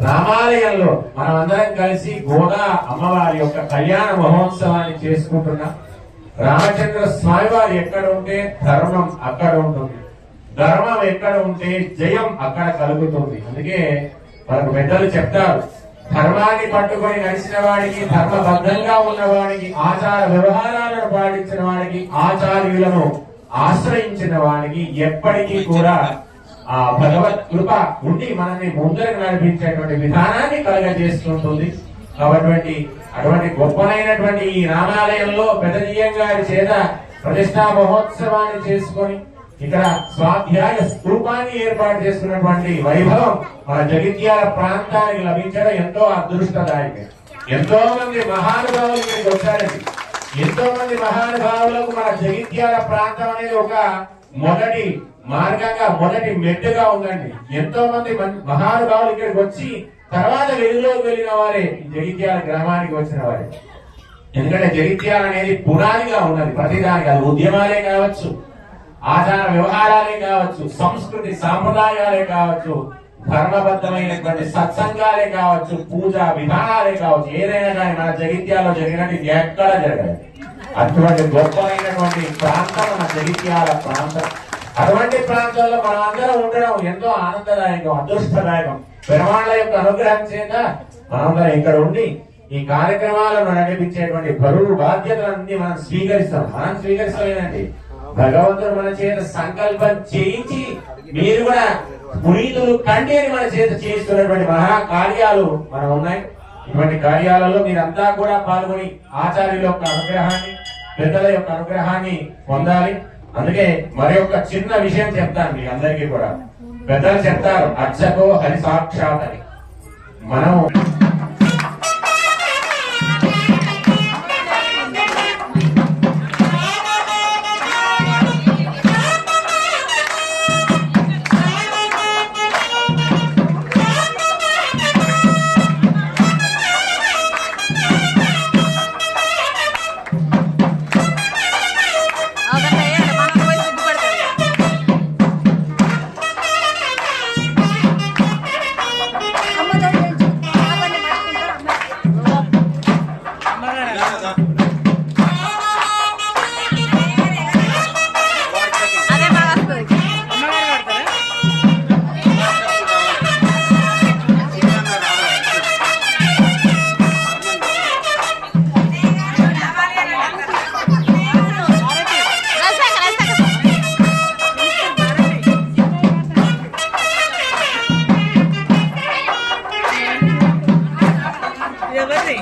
రామాలయంలో మనం అందరం కలిసి గోదా అమ్మవారి యొక్క కళ్యాణ మహోత్సవాన్ని చేసుకుంటున్నాం. రామచంద్ర స్వామి వారు ఎక్కడ ఉంటే ధర్మం అక్కడ ఉంటుంది, ధర్మం ఎక్కడ ఉంటే జయం అక్కడ కలుగుతుంది. అందుకే మనకు పెద్దలు చెప్తారు, ధర్మాన్ని పట్టుకొని నడిచిన వాడికి, ధర్మబద్ధంగా ఉన్నవాడికి, ఆచార వ్యవహారాలను పాటించిన వాడికి, ఆచార్యులను ఆశ్రయించిన వాడికి ఎప్పటికీ కూడా ఆ భగవత్ కృప ఉండి మనల్ని ముందరకు నడిపించేటువంటి విధానాన్ని కలగజేస్తుంటుంది. కాబట్టి అటువంటి గొప్పనైనటువంటి ఈ రామాలయంలో పెద్దజీయం గారి చేత ప్రతిష్టా మహోత్సవాన్ని చేసుకొని ఇక్కడ స్వాధ్యాయ స్తూపాన్ని ఏర్పాటు చేసుకున్నటువంటి వైభవం మన జగిత్యాల ప్రాంతానికి లభించడం ఎంతో అదృష్టదాయకం. ఎంతో మంది మహానుభావులు ఇక్కడికి వచ్చారండి. ఎంతో మంది మహానుభావులకు మన జగిత్యాల ప్రాంతం అనేది ఒక మొదటి మార్గంగా, మొదటి మెట్టుగా ఉందండి. ఎంతో మంది మహానుభావులు ఇక్కడికి వచ్చి తర్వాత వెలుగులోకి వెళ్ళిన వారే జగిత్యాల గ్రామానికి వచ్చిన వారే. ఎందుకంటే జగిత్యాల అనేది పునాదిగా ఉన్నది ప్రతిదానికి. అది ఉద్యమాలే కావచ్చు, ఆచార వ్యవహారాలే కావచ్చు, సంస్కృతి సాంప్రదాయాలే కావచ్చు, ధర్మబద్ధమైనటువంటి సత్సంగాలే కావచ్చు, పూజా విధానాలే కావచ్చు, ఏదైనా కానీ మన జగిత్యాలలో జరిగినట్టు ఎక్కడ జరగదు. అటువంటి గొప్పమైనటువంటి ప్రాంతం మన జగిత్యాల ప్రాంతం. అటువంటి ప్రాంతాల్లో మనం అందరం ఉండడం ఎంతో ఆనందదాయకం, అదృష్టదాయకం. పెరమాళ్ళ యొక్క అనుగ్రహం చేత మనందరం ఇక్కడ ఉండి ఈ కార్యక్రమాలను నడిపించేటువంటి బరువు బాధ్యతలన్నీ మనం స్వీకరిస్తాం. మనం స్వీకరిస్తలేనండి, భగవంతుడు మన చేత సంకల్పం చేయించి మీరు కూడా పునీతులు కండి అని మన చేత చేస్తున్నటువంటి మహా కార్యాలు మనం ఉన్నాయి. ఇటువంటి కార్యాలలో మీరంతా కూడా పాల్గొని ఆచార్యుల యొక్క అనుగ్రహాన్ని, పెద్దల యొక్క అనుగ్రహాన్ని పొందాలి. అందుకే మరి ఒక చిన్న విషయం చెప్తాను మీ అందరికీ కూడా. పెద్దలు చెప్తారు అర్చకో హరి సాక్షాత్ అని. మనం ఎవరి